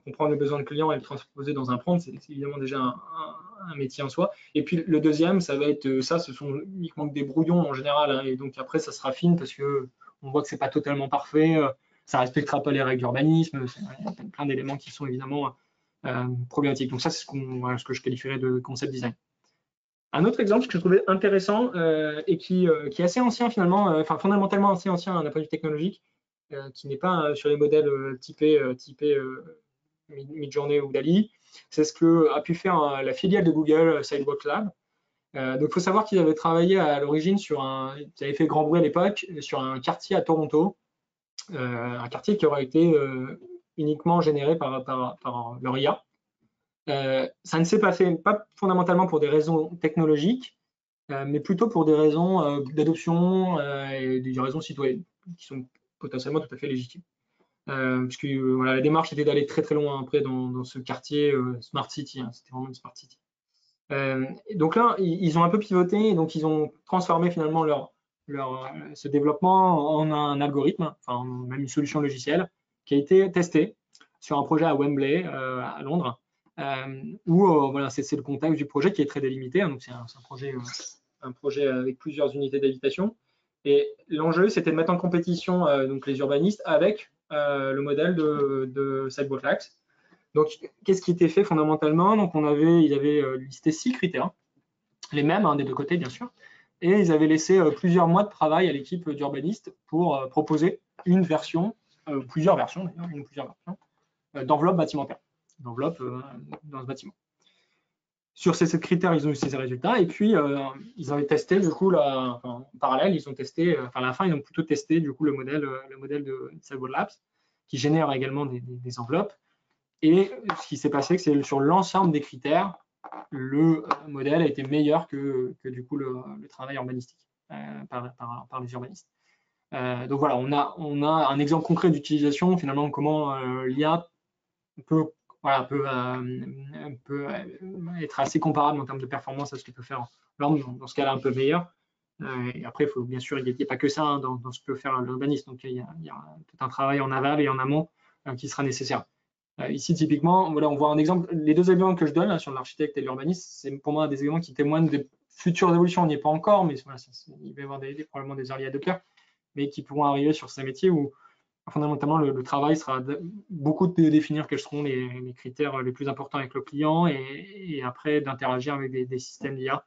Comprendre le besoin du client et le transposer dans un prompt, c'est évidemment déjà un métier en soi. Et puis le deuxième, ça va être ça, ce sont uniquement que des brouillons en général. Hein, et donc après, ça se raffine parce que on voit que c'est pas totalement parfait. Ça respectera pas les règles d'urbanisme. Il y a plein d'éléments qui sont évidemment problématiques. Donc ça, c'est ce que je qualifierais de concept design. Un autre exemple que je trouvais intéressant et qui est assez ancien finalement, fondamentalement assez ancien d'un point de vue technologique, qui n'est pas sur les modèles typés Midjourney ou DALL-E, c'est ce que a pu faire la filiale de Google, Sidewalk Lab. Donc, il faut savoir qu'ils avaient travaillé à l'origine ils avaient fait grand bruit à l'époque, sur un quartier à Toronto, un quartier qui aurait été uniquement généré par leur IA. Ça ne s'est pas fait, pas fondamentalement pour des raisons technologiques, mais plutôt pour des raisons d'adoption et des raisons citoyennes, qui sont potentiellement tout à fait légitimes. Puisque voilà, la démarche était d'aller très très loin après dans ce quartier Smart City, hein, c'était vraiment une Smart City. Donc là, ils ont un peu pivoté, et donc ils ont transformé finalement ce développement en un algorithme, enfin même une solution logicielle, qui a été testée sur un projet à Wembley, à Londres, où voilà, c'est le contexte du projet qui est très délimité, hein, donc c'est un projet avec plusieurs unités d'habitation. Et l'enjeu, c'était de mettre en compétition donc les urbanistes avec le modèle de Sidewalk Labs. Donc, qu'est-ce qui était fait fondamentalement? Donc, ils avaient listé 6 critères, les mêmes des deux côtés, bien sûr, et ils avaient laissé plusieurs mois de travail à l'équipe d'urbanistes pour proposer une version, plusieurs versions d'ailleurs, une ou plusieurs versions, d'enveloppe bâtimentaire, d'enveloppe dans ce bâtiment. Sur ces 7 critères, ils ont eu ces résultats, et puis ils avaient testé, du coup, en parallèle, ils ont testé, à la fin, ils ont plutôt testé, du coup, le modèle de Sidewalk Labs. qui génère également des enveloppes. Et ce qui s'est passé, c'est que sur l'ensemble des critères, le modèle a été meilleur que du coup le travail urbanistique par les urbanistes. Donc voilà, on a un exemple concret d'utilisation, finalement, comment l'IA peut être assez comparable en termes de performance à ce que peut faire l'homme, dans ce cas-là un peu meilleur. Et après, il faut bien sûr, il n'y a pas que ça hein, dans ce que peut faire l'urbaniste. Donc il y a tout un travail en aval et en amont qui sera nécessaire. Ici, typiquement, voilà, on voit un exemple. Les deux exemples que je donne là, sur l'architecte et l'urbaniste, c'est pour moi des éléments qui témoignent des futures évolutions. On n'y est pas encore, mais voilà, il va y avoir probablement des early adopters, mais qui pourront arriver sur ces métiers où fondamentalement le travail sera beaucoup de définir quels seront les critères les plus importants avec le client et après d'interagir avec des systèmes d'IA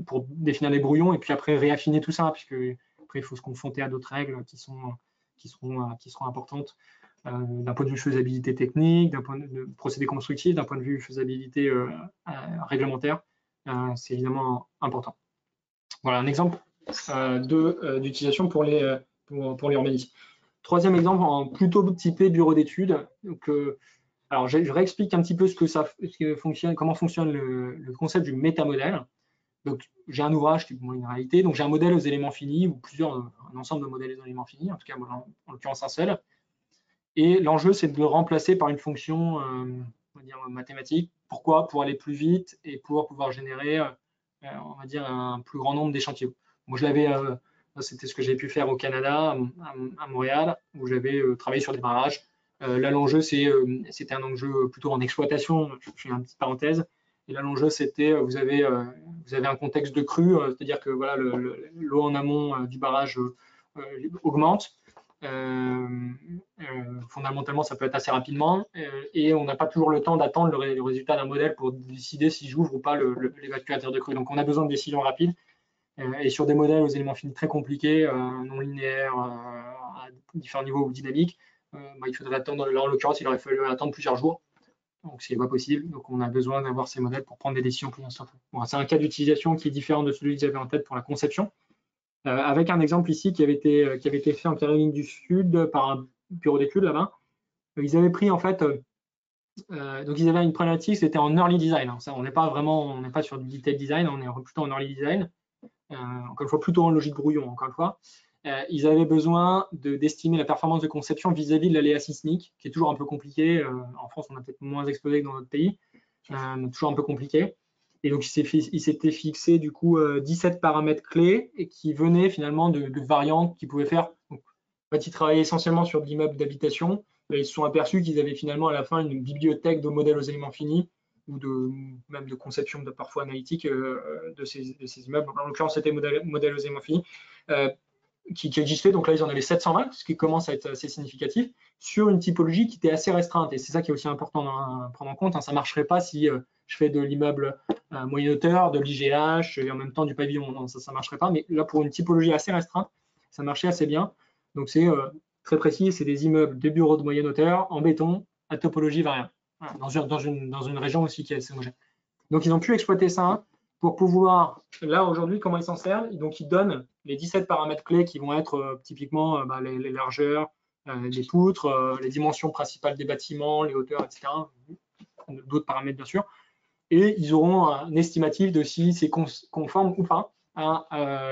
pour définir les brouillons et puis après réaffiner tout ça, puisque après il faut se confronter à d'autres règles qui seront importantes. D'un point de vue faisabilité technique, d'un point de vue procédé constructif, d'un point de vue faisabilité réglementaire, c'est évidemment important. Voilà un exemple d'utilisation pour l'urbanisme. Troisième exemple, plutôt typé bureau d'études. Alors, je réexplique un petit peu comment fonctionne le concept du métamodèle. Donc, j'ai un ouvrage qui est une réalité. Donc, j'ai un modèle aux éléments finis ou un ensemble de modèles aux éléments finis, en tout cas, en l'occurrence un seul. Et l'enjeu, c'est de le remplacer par une fonction on va dire, mathématique. Pourquoi? Pour aller plus vite et pour pouvoir générer, on va dire, un plus grand nombre d'échantillons. Moi, c'était ce que j'ai pu faire au Canada, à Montréal, où j'avais travaillé sur des barrages. Là, l'enjeu, c'était un enjeu plutôt en exploitation. Je fais une petite parenthèse. Et là, l'enjeu, c'était, vous avez un contexte de crue, c'est-à-dire que voilà, l'eau en amont du barrage augmente. Fondamentalement, ça peut être assez rapidement et on n'a pas toujours le temps d'attendre le résultat d'un modèle pour décider si j'ouvre ou pas l'évacuateur de crue. Donc, on a besoin de décisions rapides et sur des modèles aux éléments finis très compliqués, non linéaires, à différents niveaux dynamiques, il faudrait attendre. Là, en l'occurrence, il aurait fallu attendre plusieurs jours. Donc, ce n'est pas possible. Donc, on a besoin d'avoir ces modèles pour prendre des décisions plus instantanées. Bon, c'est un cas d'utilisation qui est différent de celui que j'avais en tête pour la conception. Avec un exemple ici qui avait été fait en Caroline du Sud par un bureau d'études là-bas. Ils avaient pris en fait, donc ils avaient une problématique, c'était en early design. Hein. Ça, on n'est pas sur du detail design, on est plutôt en early design. Encore une fois, plutôt en logique brouillon. Encore une fois, ils avaient besoin d'estimer la performance de conception vis-à-vis de l'aléa sismique, qui est toujours un peu compliqué. En France, on a peut-être moins explosé que dans d'autres pays, mais toujours un peu compliqué. Et donc, il s'était fixé du coup 17 paramètres clés et qui venaient finalement de variantes qu'ils pouvaient faire. Donc, en fait, ils travaillaient essentiellement sur de l'immeuble d'habitation. Ils se sont aperçus qu'ils avaient finalement à la fin une bibliothèque de modèles aux éléments finis ou même de conception parfois analytique de ces immeubles. En l'occurrence, c'était modèle aux éléments finis qui existait. Donc là, ils en avaient 720, ce qui commence à être assez significatif, sur une typologie qui était assez restreinte. Et c'est ça qui est aussi important à prendre en compte. Hein. Ça ne marcherait pas si je fais de l'immeuble moyenne hauteur, de l'IGH et en même temps du pavillon. Non, ça ne marcherait pas. Mais là, pour une typologie assez restreinte, ça marchait assez bien. Donc c'est très précis, c'est des immeubles de bureaux de moyenne hauteur en béton à topologie variable, dans une région aussi qui est assez homogène. Donc ils ont pu exploiter ça pour pouvoir, là aujourd'hui, comment ils s'en servent? Donc ils donnent les 17 paramètres clés qui vont être typiquement les largeurs, les poutres, les dimensions principales des bâtiments, les hauteurs, etc. D'autres paramètres bien sûr. Et ils auront un estimatif de si c'est conforme ou pas à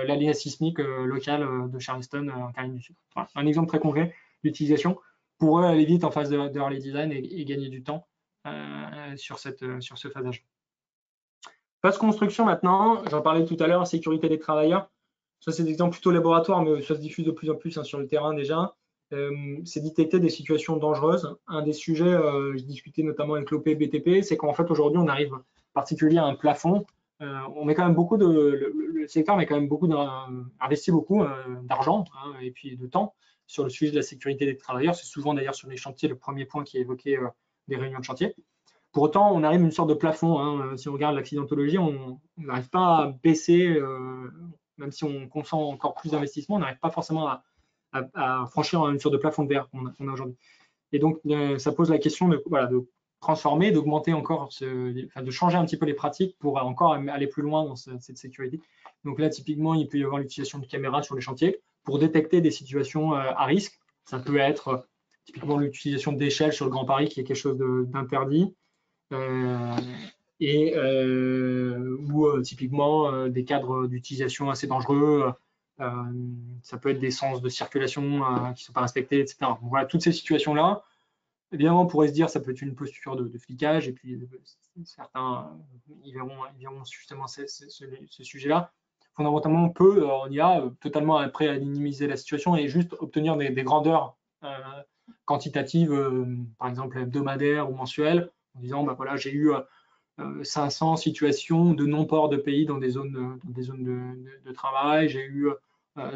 l'aléa sismique locale de Charleston en Caroline du Sud. Voilà, un exemple très concret d'utilisation pour eux aller vite en phase de early design et gagner du temps sur ce phasage. Phase construction maintenant, j'en parlais tout à l'heure, sécurité des travailleurs. Ça, c'est des exemples plutôt laboratoires, mais ça se diffuse de plus en plus sur le terrain déjà. C'est détecter des situations dangereuses. Un des sujets, je discutais notamment avec l'OP BTP, c'est qu'en fait aujourd'hui on arrive en particulier à un plafond. On met quand même le secteur met quand même investit beaucoup d'argent et puis de temps sur le sujet de la sécurité des travailleurs. C'est souvent d'ailleurs sur les chantiers le premier point qui est évoqué des réunions de chantier. Pour autant, on arrive à une sorte de plafond. Hein. Si on regarde l'accidentologie, on n'arrive pas à baisser, même si on consent encore plus d'investissement, on n'arrive pas forcément à franchir une sorte de plafond de verre qu'on a aujourd'hui. Et donc, ça pose la question de transformer, d'augmenter encore, de changer un petit peu les pratiques pour encore aller plus loin dans cette sécurité. Donc là, typiquement, il peut y avoir l'utilisation de caméras sur les chantiers pour détecter des situations à risque. Ça peut être typiquement l'utilisation d'échelles sur le Grand Paris, qui est quelque chose d'interdit. Ou typiquement des cadres d'utilisation assez dangereux. Ça peut être des sens de circulation qui ne sont pas respectés, etc. Donc, voilà, toutes ces situations-là, évidemment, on pourrait se dire ça peut être une posture de flicage, et puis certains ils verront justement ce sujet-là. Fondamentalement, on peut, en IA, totalement prêt à minimiser la situation et juste obtenir des grandeurs quantitatives, par exemple hebdomadaires ou mensuelles, en disant bah, voilà, j'ai eu 500 situations de non-port de pays dans des zones de travail, j'ai eu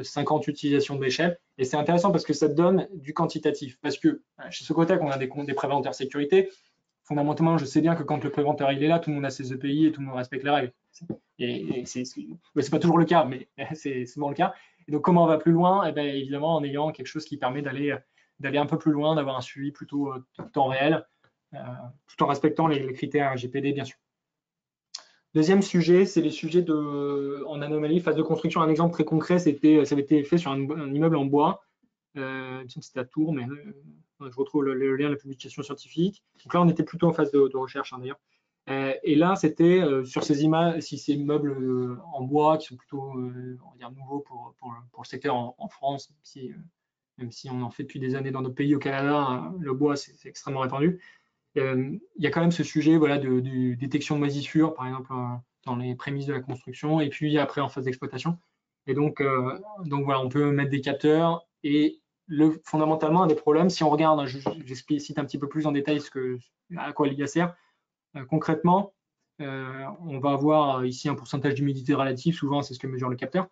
50 utilisations d'échelle. Et c'est intéressant parce que ça te donne du quantitatif. Parce que chez Socotec, on a des préventeurs sécurité. Fondamentalement, je sais bien que quand le préventeur il est là, tout le monde a ses EPI et tout le monde respecte les règles. Et c'est pas toujours le cas, mais c'est souvent le cas. Et donc, comment on va plus loin? Eh bien, évidemment, en ayant quelque chose qui permet d'aller un peu plus loin, d'avoir un suivi plutôt temps réel, tout en respectant les critères RGPD, bien sûr. Deuxième sujet, c'est les sujets en anomalie, phase de construction. Un exemple très concret, ça avait été fait sur un immeuble en bois. C'était à Tours, mais je retrouve le lien de la publication scientifique. Donc là, on était plutôt en phase de recherche, hein, d'ailleurs. Et là, c'était sur ces immeubles en bois qui sont plutôt on va dire nouveaux pour le secteur en France, même si on en fait depuis des années dans notre pays, au Canada, le bois, c'est extrêmement répandu. Il y a quand même ce sujet voilà, de détection de moisissures, par exemple, dans les prémices de la construction, et puis après en phase d'exploitation. Et donc voilà, on peut mettre des capteurs. Et fondamentalement, un des problèmes, si on regarde, j'explicite un petit peu plus en détail à quoi l'IA sert, concrètement, on va avoir ici un pourcentage d'humidité relative, souvent c'est ce que mesure le capteur.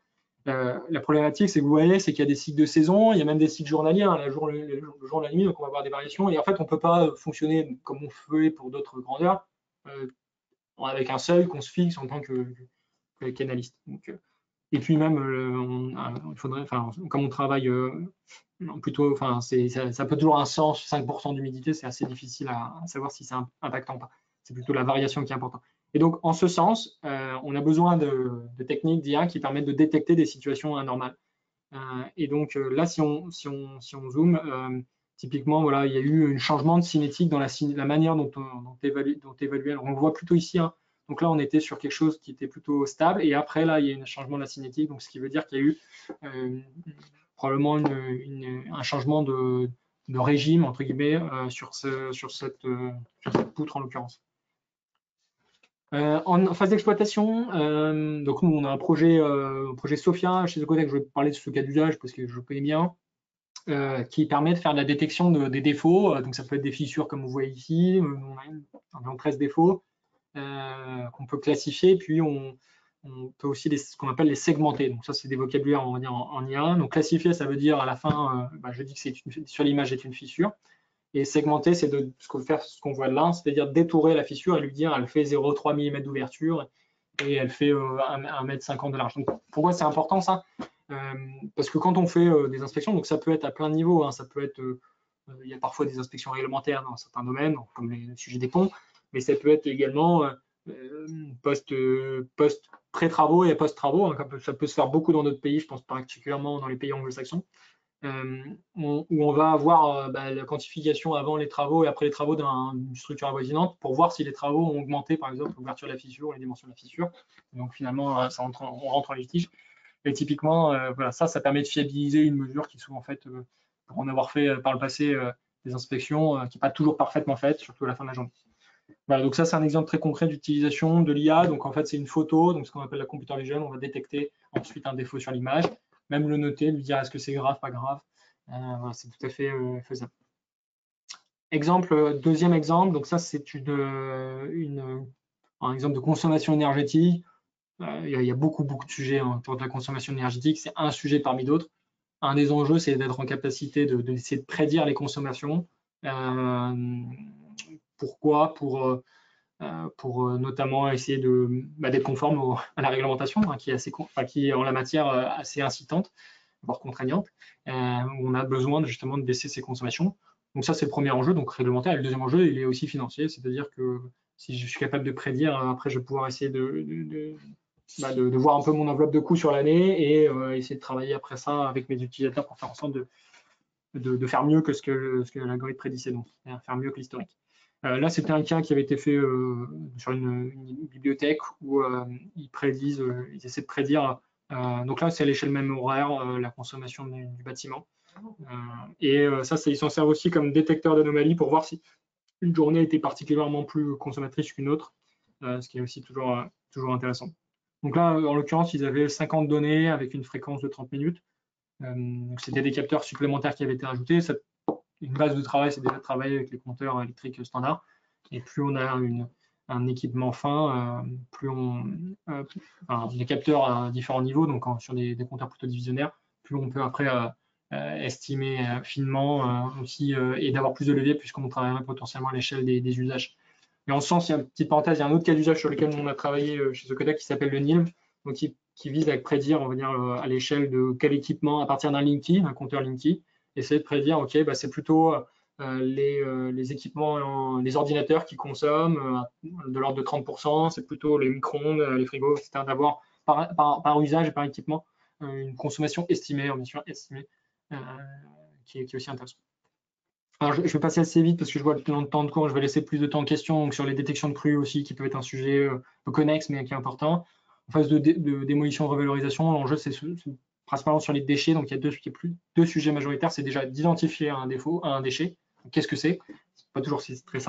La problématique, c'est que vous voyez, c'est qu'il y a des cycles de saison, il y a même des cycles journaliers, hein, le jour et la nuit, donc on va avoir des variations. Et en fait, on ne peut pas fonctionner comme on fait pour d'autres grandeurs, avec un seuil qu'on se fixe en tant qu'analyste. Et puis même, il faudrait, comme on travaille plutôt, ça peut toujours un sens, 5% d'humidité, c'est assez difficile à savoir si c'est impactant ou pas. C'est plutôt la variation qui est importante. Et donc, en ce sens, on a besoin de techniques d'IA qui permettent de détecter des situations anormales. Et donc, là, si on zoome, typiquement, voilà, il y a eu un changement de cinétique dans la manière dont évaluer. Alors, on le voit plutôt ici, hein. Donc là, on était sur quelque chose qui était plutôt stable. Et après, là, il y a eu un changement de la cinétique. Donc, ce qui veut dire qu'il y a eu probablement un changement de régime, entre guillemets, sur cette poutre, en l'occurrence. En phase d'exploitation, donc nous, on a un projet Sophia chez Socotec. Je vais parler de ce cas d'usage parce que je le connais bien. Qui permet de faire de la détection des défauts. Donc, ça peut être des fissures, comme vous voyez ici. On a environ 13 défauts qu'on peut classifier. Puis, on peut aussi ce qu'on appelle les segmenter. Donc, ça, c'est des vocabulaires, on va dire, en IA. Donc, classifier, ça veut dire à la fin, je dis que sur l'image, c'est une fissure. Et segmenter, c'est de ce qu'on voit là, c'est-à-dire détourer la fissure et lui dire elle fait 0,3 mm d'ouverture et elle fait 1,50 m de large. Donc, pourquoi c'est important ça? Parce que quand on fait des inspections, donc ça peut être à plein de niveaux, hein, ça peut être, il y a parfois des inspections réglementaires dans certains domaines, comme le sujet des ponts, mais ça peut être également pré-travaux et post-travaux, hein, ça peut se faire beaucoup dans notre pays, je pense particulièrement dans les pays anglo-saxons, où on va avoir la quantification avant les travaux et après les travaux d'une structure avoisinante pour voir si les travaux ont augmenté, par exemple, l'ouverture de la fissure, les dimensions de la fissure. Donc finalement, on rentre en litige. Et typiquement, voilà, ça permet de fiabiliser une mesure qui souvent faite, pour en avoir fait par le passé des inspections, qui n'est pas toujours parfaitement faite, surtout à la fin de la journée. Voilà, donc ça, c'est un exemple très concret d'utilisation de l'IA. Donc en fait, c'est une photo, donc ce qu'on appelle la computer vision. On va détecter ensuite un défaut sur l'image, même le noter, lui dire est-ce que c'est grave, pas grave. Voilà, c'est tout à fait faisable. Deuxième exemple, donc ça, c'est un exemple de consommation énergétique. Il y a beaucoup de sujets autour de la consommation énergétique. C'est un sujet parmi d'autres. Un des enjeux, c'est d'être en capacité d'essayer de prédire les consommations. Pourquoi? Pour notamment essayer d'être conforme à la réglementation, hein, qui est en la matière assez incitante, voire contraignante. On a besoin justement de baisser ses consommations. Donc ça, c'est le premier enjeu, donc réglementaire. Et le deuxième enjeu, il est aussi financier, c'est-à-dire que si je suis capable de prédire, après, je vais pouvoir essayer de voir un peu mon enveloppe de coûts sur l'année et essayer de travailler après ça avec mes utilisateurs pour faire en sorte de faire mieux que ce que l'algorithme prédisait, donc faire mieux que l'historique. Là, c'était un cas qui avait été fait sur une bibliothèque où ils essaient de prédire. Donc là, c'est à l'échelle même horaire, la consommation du bâtiment. Ça, ils s'en servent aussi comme détecteur d'anomalies pour voir si une journée était particulièrement plus consommatrice qu'une autre, ce qui est aussi toujours intéressant. Donc là, en l'occurrence, ils avaient 50 données avec une fréquence de 30 minutes. Donc c'était des capteurs supplémentaires qui avaient été rajoutés. Une base de travail, c'est déjà de travailler avec les compteurs électriques standards. Et plus on a un équipement fin, plus des capteurs à différents niveaux, donc sur des compteurs plutôt divisionnaires, plus on peut après estimer finement aussi et d'avoir plus de levier puisqu'on travaillerait potentiellement à l'échelle des usages. Et en ce sens, il y a une petite parenthèse, il y a un autre cas d'usage sur lequel on a travaillé chez Socodec qui s'appelle le NILM, donc qui vise à prédire, on va dire, à l'échelle de quel équipement, à partir d'un Linky, un compteur Linky, essayer de prédire, ok, bah, c'est plutôt les équipements, les ordinateurs qui consomment de l'ordre de 30%, c'est plutôt les micro-ondes, les frigos, etc., d'avoir par usage et par équipement une consommation estimée, bien sûr estimée, qui est aussi intéressante. Alors, je vais passer assez vite parce que je vois le temps de cours, je vais laisser plus de temps en question. Donc, sur les détections de crues aussi, qui peut être un sujet un peu connexe, mais qui est important. En phase de démolition et revalorisation, l'enjeu, c'est principalement sur les déchets. Donc, il y a deux sujets majoritaires. C'est déjà d'identifier un déchet. Qu'est-ce que c'est? C'est pas toujours très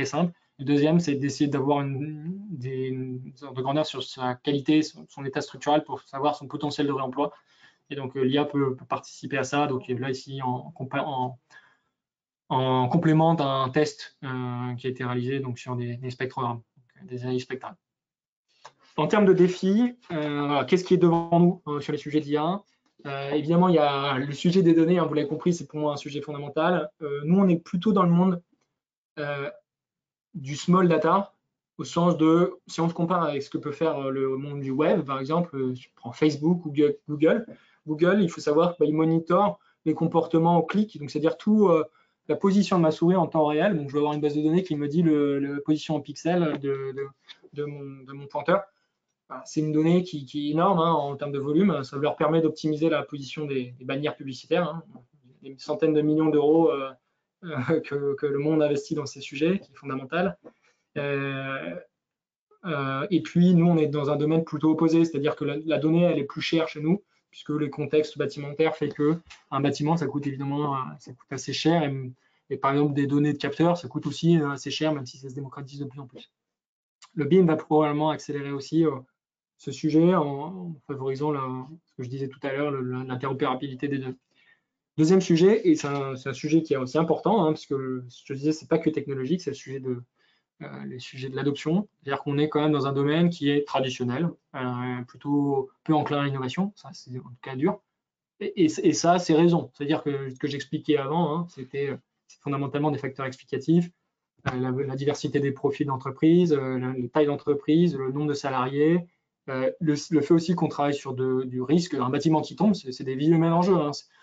simple. Le deuxième, c'est d'essayer d'avoir une sorte de grandeur sur sa qualité, son état structurel pour savoir son potentiel de réemploi. Et donc, l'IA peut participer à ça. Donc, là, ici, en complément d'un test qui a été réalisé donc, sur des spectrogrammes, des analyses spectrales. En termes de défis, qu'est-ce qui est devant nous sur les sujets d'IA? Évidemment, il y a le sujet des données, vous l'avez compris, c'est pour moi un sujet fondamental. Nous, on est plutôt dans le monde du small data, au sens de, si on se compare avec ce que peut faire le monde du web, par exemple, je prends Facebook ou Google. Google, il faut savoir qu'il monitore les comportements au clic, donc c'est-à-dire tout la position de ma souris en temps réel. Donc, je vais avoir une base de données qui me dit la position en pixels de mon pointeur. C'est une donnée qui est énorme en termes de volume. Ça leur permet d'optimiser la position des bannières publicitaires. Des centaines de millions d'euros que le monde investit dans ces sujets, qui est fondamental. Et puis, nous, on est dans un domaine plutôt opposé, c'est-à-dire que la donnée, elle est plus chère chez nous, puisque les contextes bâtimentaires fait qu'un bâtiment, ça coûte évidemment assez cher. Et par exemple, des données de capteurs, ça coûte aussi assez cher, même si ça se démocratise de plus en plus. Le BIM va probablement accélérer aussi ce sujet en favorisant ce que je disais tout à l'heure, l'interopérabilité des deux. Deuxième sujet, et c'est un sujet qui est aussi important, parce que je disais, c'est pas que technologique, c'est le sujet les sujets de l'adoption. C'est-à-dire qu'on est quand même dans un domaine qui est traditionnel, plutôt peu enclin à l'innovation, ça c'est en tout cas dur. Et ça, c'est raison. C'est-à-dire que ce que j'expliquais avant, c'est fondamentalement des facteurs explicatifs, la diversité des profils d'entreprise, la taille d'entreprise, le nombre de salariés, le fait aussi qu'on travaille sur du risque. Un bâtiment qui tombe, c'est des vies humaines en jeu.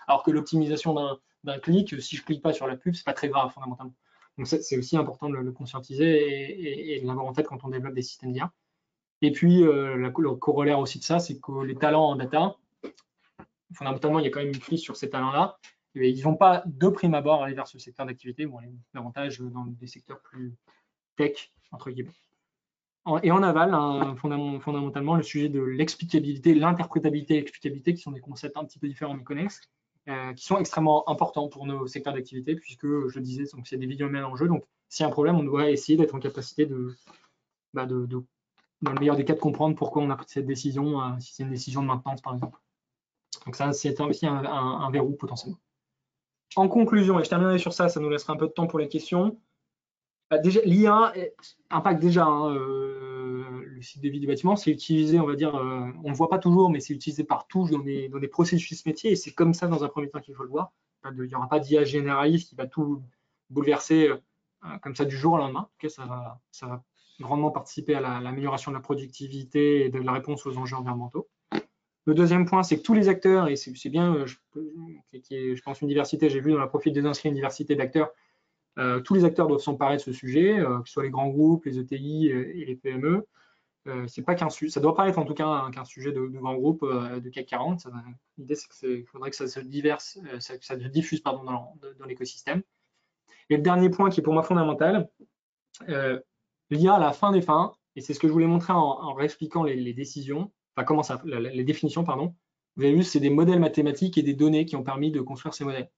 Alors que l'optimisation d'un clic, si je ne clique pas sur la pub, c'est pas très grave fondamentalement. Donc c'est aussi important de le conscientiser et de l'avoir en tête quand on développe des systèmes d'IA. Et puis le corollaire aussi de ça, c'est que les talents en data, fondamentalement, il y a quand même une crise sur ces talents-là. Ils ne vont pas de prime abord aller vers ce secteur d'activité, vont aller davantage dans des secteurs plus tech, entre guillemets. Et en aval, fondamentalement, le sujet de l'explicabilité, l'interprétabilité et l'explicabilité, qui sont des concepts un petit peu différents mais connexes, qui sont extrêmement importants pour nos secteurs d'activité, puisque, je le disais, c'est des vies humaines en jeu. Donc, s'il y a un problème, on doit essayer d'être en capacité dans le meilleur des cas, de comprendre pourquoi on a pris cette décision, si c'est une décision de maintenance, par exemple. Donc, ça, c'est aussi un verrou potentiellement. En conclusion, et je terminerai sur ça, ça nous laissera un peu de temps pour les questions. Déjà, l'IA impacte déjà le cycle de vie du bâtiment. C'est utilisé, on va dire, on ne le voit pas toujours, mais c'est utilisé partout dans des processus métiers. Et c'est comme ça, dans un premier temps, qu'il faut le voir. Il n'y aura pas d'IA généraliste qui va tout bouleverser comme ça du jour au lendemain. En tout cas, ça va grandement participer à l'amélioration de la productivité et de la réponse aux enjeux environnementaux. Le deuxième point, c'est que tous les acteurs, et c'est bien, je pense, une diversité, j'ai vu dans la profil des inscrits une diversité d'acteurs, tous les acteurs doivent s'emparer de ce sujet, que ce soit les grands groupes, les ETI et les PME. C'est pas qu'un sujet, ça doit pas être en tout cas qu'un sujet de grand groupe de CAC 40. L'idée, c'est qu'il faudrait que ça se diffuse pardon, dans l'écosystème. Et le dernier point qui est pour moi fondamental, l'IA à la fin des fins, et c'est ce que je voulais montrer en réexpliquant les décisions, enfin comment ça, les définitions, pardon. Vous avez vu, c'est des modèles mathématiques et des données qui ont permis de construire ces modèles.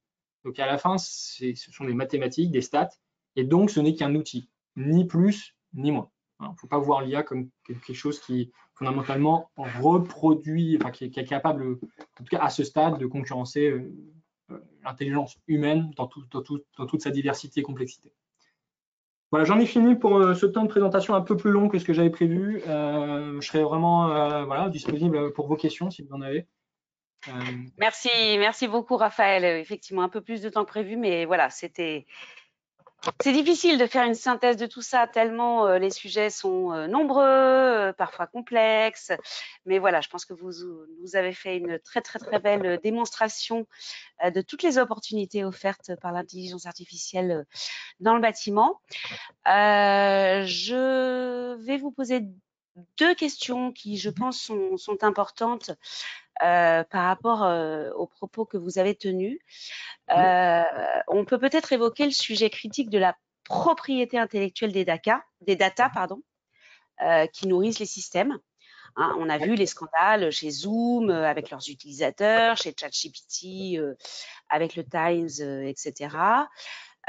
Donc à la fin, ce sont des mathématiques, des stats, et donc ce n'est qu'un outil, ni plus ni moins. Il ne faut pas voir l'IA comme quelque chose qui fondamentalement reproduit, enfin qui est capable, en tout cas à ce stade, de concurrencer l'intelligence humaine dans toute sa diversité et complexité. Voilà, j'en ai fini pour ce temps de présentation un peu plus long que ce que j'avais prévu. Je serai vraiment voilà, disponible pour vos questions si vous en avez. Merci beaucoup Raphaël. Effectivement, un peu plus de temps que prévu, mais voilà, c'est difficile de faire une synthèse de tout ça tellement les sujets sont nombreux, parfois complexes. Mais voilà, je pense que vous avez fait une très belle démonstration de toutes les opportunités offertes par l'intelligence artificielle dans le bâtiment. Je vais vous poser 2 questions qui, je pense, sont importantes par rapport aux propos que vous avez tenus. On peut peut-être évoquer le sujet critique de la propriété intellectuelle des data, qui nourrissent les systèmes. Hein, on a vu les scandales chez Zoom avec leurs utilisateurs, chez ChatGPT avec le Times, etc.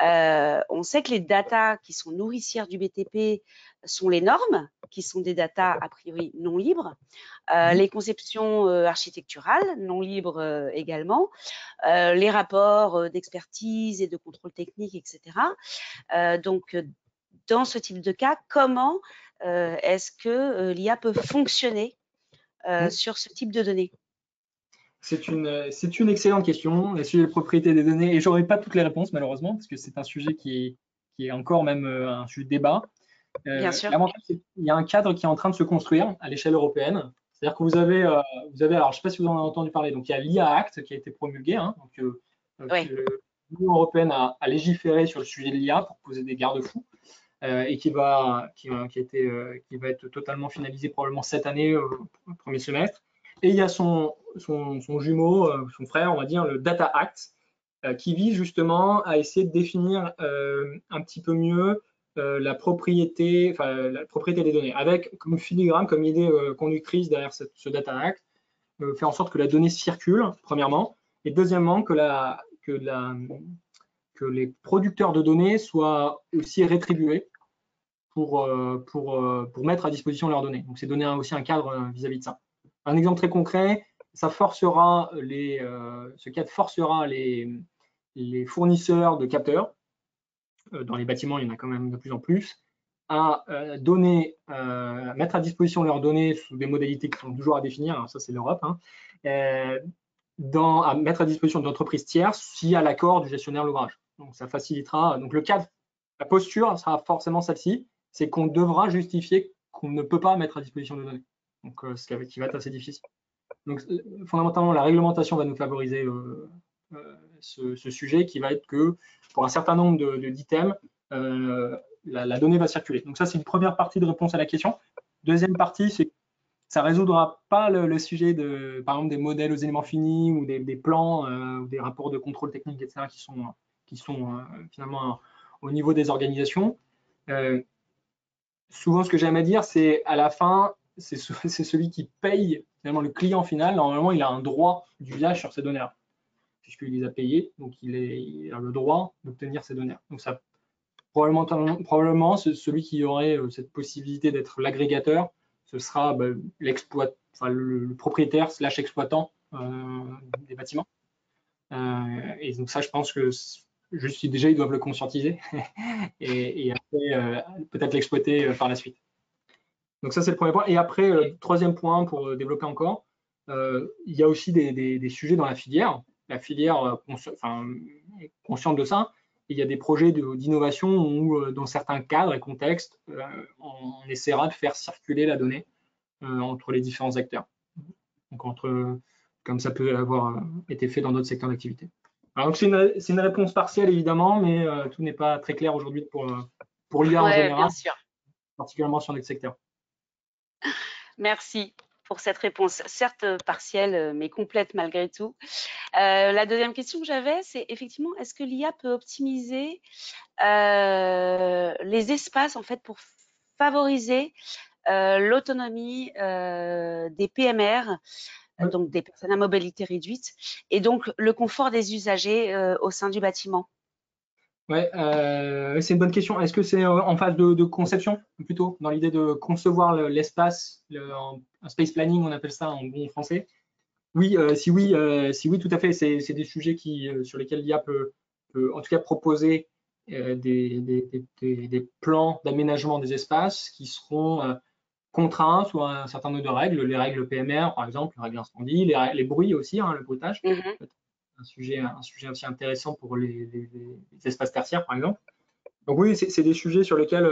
On sait que les datas qui sont nourricières du BTP sont les normes, qui sont des datas a priori non libres, les conceptions architecturales non libres également, les rapports d'expertise et de contrôle technique, etc. Donc, dans ce type de cas, comment est-ce que l'IA peut fonctionner sur ce type de données? C'est une excellente question, le sujet de propriété des données, et j'aurai pas toutes les réponses malheureusement, parce que c'est un sujet qui est encore même un sujet de débat. Bien sûr. L'avantage, c'est qu'il y a un cadre qui est en train de se construire à l'échelle européenne. C'est-à-dire que vous avez, alors je ne sais pas si vous en avez entendu parler, donc il y a l'IA Act qui a été promulgué, hein, donc Oui. l'Union européenne a légiféré sur le sujet de l'IA pour poser des garde-fous, et qui va être totalement finalisé probablement cette année, au premier semestre. Et il y a son jumeau, son frère, on va dire, le Data Act, qui vise justement à essayer de définir un petit peu mieux la propriété des données, avec comme filigrane, comme idée conductrice derrière ce Data Act, faire en sorte que la donnée circule, premièrement, et deuxièmement, que les producteurs de données soient aussi rétribués pour mettre à disposition leurs données. Donc, c'est donner aussi un cadre vis-à-vis de ça. Un exemple très concret, ce cadre forcera les fournisseurs de capteurs, dans les bâtiments, il y en a quand même de plus en plus, à mettre à disposition leurs données sous des modalités qui sont toujours à définir, alors ça c'est l'Europe, hein, à mettre à disposition d'entreprises tierces s'il y a l'accord du gestionnaire de l'ouvrage. Donc ça facilitera, donc le cadre, la posture sera forcément celle-ci, c'est qu'on devra justifier qu'on ne peut pas mettre à disposition de données. Donc ce qui va être assez difficile. Donc fondamentalement, la réglementation va nous favoriser ce sujet qui va être que pour un certain nombre d'items, la donnée va circuler. Donc ça, c'est une première partie de réponse à la question. Deuxième partie, c'est que ça ne résoudra pas le sujet par exemple, des modèles aux éléments finis ou des plans ou des rapports de contrôle technique, etc., qui sont finalement au niveau des organisations. Souvent, ce que j'aime à dire, c'est à la fin, c'est celui qui paye, finalement, le client final. Normalement, il a un droit d'usage sur ces données-là, puisqu'il les a payées, donc il a le droit d'obtenir ces données. Donc, ça, probablement celui qui aurait cette possibilité d'être l'agrégateur, ce sera le propriétaire / exploitant des bâtiments. Et donc ça, je pense que juste déjà, ils doivent le conscientiser et après, peut-être l'exploiter par la suite. Donc ça, c'est le premier point. Et après, troisième point pour développer encore, il y a aussi des sujets dans la filière. La filière est consciente de ça. Et il y a des projets d'innovation où, dans certains cadres et contextes, on essaiera de faire circuler la donnée entre les différents acteurs. Donc comme ça peut avoir été fait dans d'autres secteurs d'activité. Donc c'est une réponse partielle évidemment, mais tout n'est pas très clair aujourd'hui pour l'IA en général, bien sûr. particulièrement sur notre secteur. Merci pour cette réponse, certes partielle, mais complète malgré tout. La deuxième question que j'avais, c'est effectivement, est-ce que l'IA peut optimiser les espaces en fait pour favoriser l'autonomie des PMR, Ouais, donc des personnes à mobilité réduite, et donc le confort des usagers au sein du bâtiment? ouais, c'est une bonne question. Est-ce que c'est en phase de conception, plutôt, dans l'idée de concevoir l'espace, un space planning, on appelle ça en bon français? Oui, si oui, tout à fait. C'est des sujets sur lesquels l'IA peut en tout cas proposer des plans d'aménagement des espaces qui seront contraints sous un certain nombre de règles, les règles PMR par exemple, les règles incendie, les bruits aussi, hein, le bruitage, Mhm. un sujet aussi intéressant pour les espaces tertiaires par exemple. Donc oui, c'est des sujets sur lesquels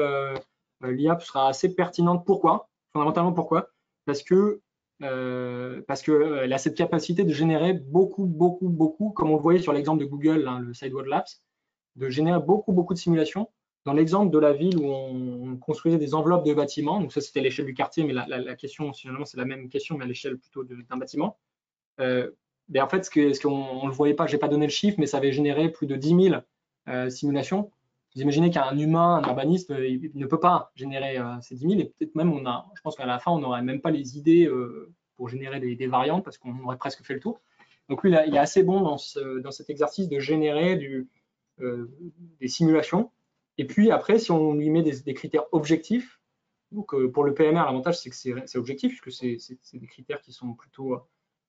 l'IA sera assez pertinente. Pourquoi? Fondamentalement, pourquoi? Parce que elle a cette capacité de générer beaucoup, comme on le voyait sur l'exemple de Google, hein, le Sidewalk Labs, de générer beaucoup de simulations. Dans l'exemple de la ville où on construisait des enveloppes de bâtiments, donc ça c'était à l'échelle du quartier, mais la question, finalement, c'est la même question, mais à l'échelle plutôt d'un bâtiment. Euh, mais en fait, ce qu'on ne le voyait pas, je n'ai pas donné le chiffre, mais ça avait généré plus de 10 000 simulations. Vous imaginez qu'un humain, un urbaniste, il ne peut pas générer ces 10 000, et peut-être même, je pense qu'à la fin, on n'aurait même pas les idées pour générer des variantes, parce qu'on aurait presque fait le tour. Donc lui, il est assez bon dans cet exercice de générer des simulations. Et puis après, si on lui met des critères objectifs, donc pour le PMR, l'avantage, c'est que c'est objectif, puisque c'est des critères qui sont plutôt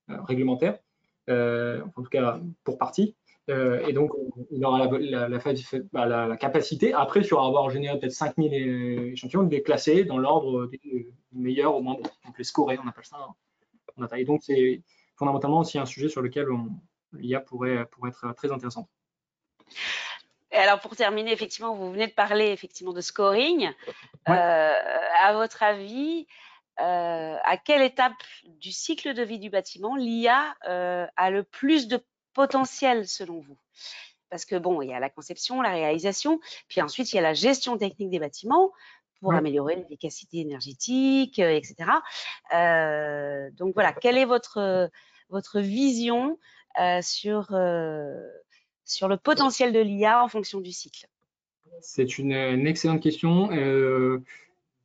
réglementaire, en tout cas pour partie. Et donc, il aura la capacité, après, sur avoir généré peut-être 5000 échantillons, de les classer dans l'ordre des meilleurs au moins bons. Donc, les scorer, on appelle ça en data. Et donc, c'est fondamentalement aussi un sujet sur lequel l'IA pourrait être très intéressante. Et alors pour terminer, effectivement, vous venez de parler effectivement de scoring. Ouais. À votre avis, à quelle étape du cycle de vie du bâtiment l'IA a le plus de potentiel selon vous? Parce que bon, il y a la conception, la réalisation, puis ensuite il y a la gestion technique des bâtiments pour Ouais. améliorer l'efficacité énergétique, etc. Donc voilà, quelle est votre vision sur le potentiel de l'IA en fonction du cycle? C'est une excellente question.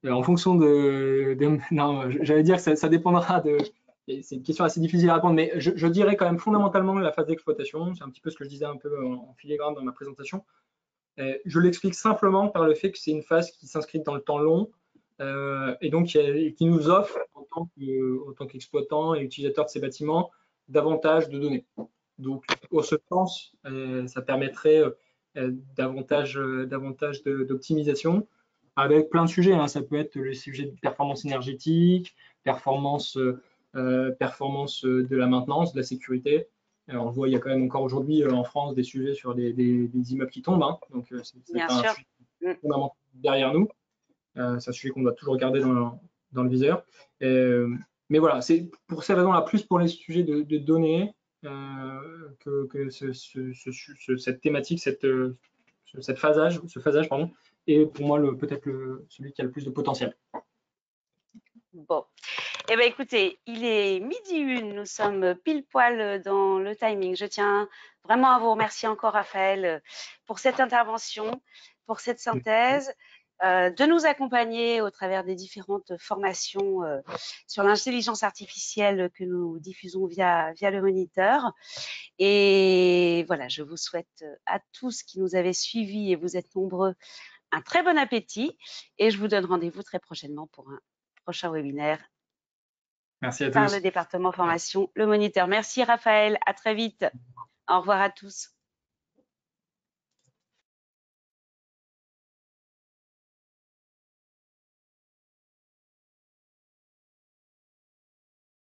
En fonction non, j'allais dire que ça dépendra de. C'est une question assez difficile à répondre, mais je dirais quand même fondamentalement la phase d'exploitation. C'est un petit peu ce que je disais un peu en filigrane dans ma présentation. Je l'explique simplement par le fait que c'est une phase qui s'inscrit dans le temps long et donc qui nous offre, en tant qu'exploitant et utilisateur de ces bâtiments, davantage de données. Donc, au ce sens, ça permettrait davantage d'optimisation avec plein de sujets, hein. Ça peut être le sujet de performance énergétique, performance de la maintenance, de la sécurité. Alors, on voit, il y a quand même encore aujourd'hui en France des sujets sur des immeubles qui tombent, hein. Donc, c'est Bien un sûr. sujet Mm. fondamental derrière nous. C'est un sujet qu'on doit toujours garder dans le viseur. Mais voilà, c'est pour ces raisons-là, plus pour les sujets de données, que cette thématique, ce phasage, pardon, est pour moi peut-être celui qui a le plus de potentiel. Bon. Eh bien, écoutez, il est midi une, nous sommes pile poil dans le timing. Je tiens vraiment à vous remercier encore, Raphaël, pour cette intervention, pour cette synthèse, de nous accompagner au travers des différentes formations sur l'intelligence artificielle que nous diffusons via le moniteur. Et voilà, je vous souhaite à tous qui nous avez suivis, et vous êtes nombreux, un très bon appétit. Et je vous donne rendez-vous très prochainement pour un prochain webinaire Merci à par le tous. département formation Le Moniteur. Merci Raphaël, à très vite. Au revoir à tous.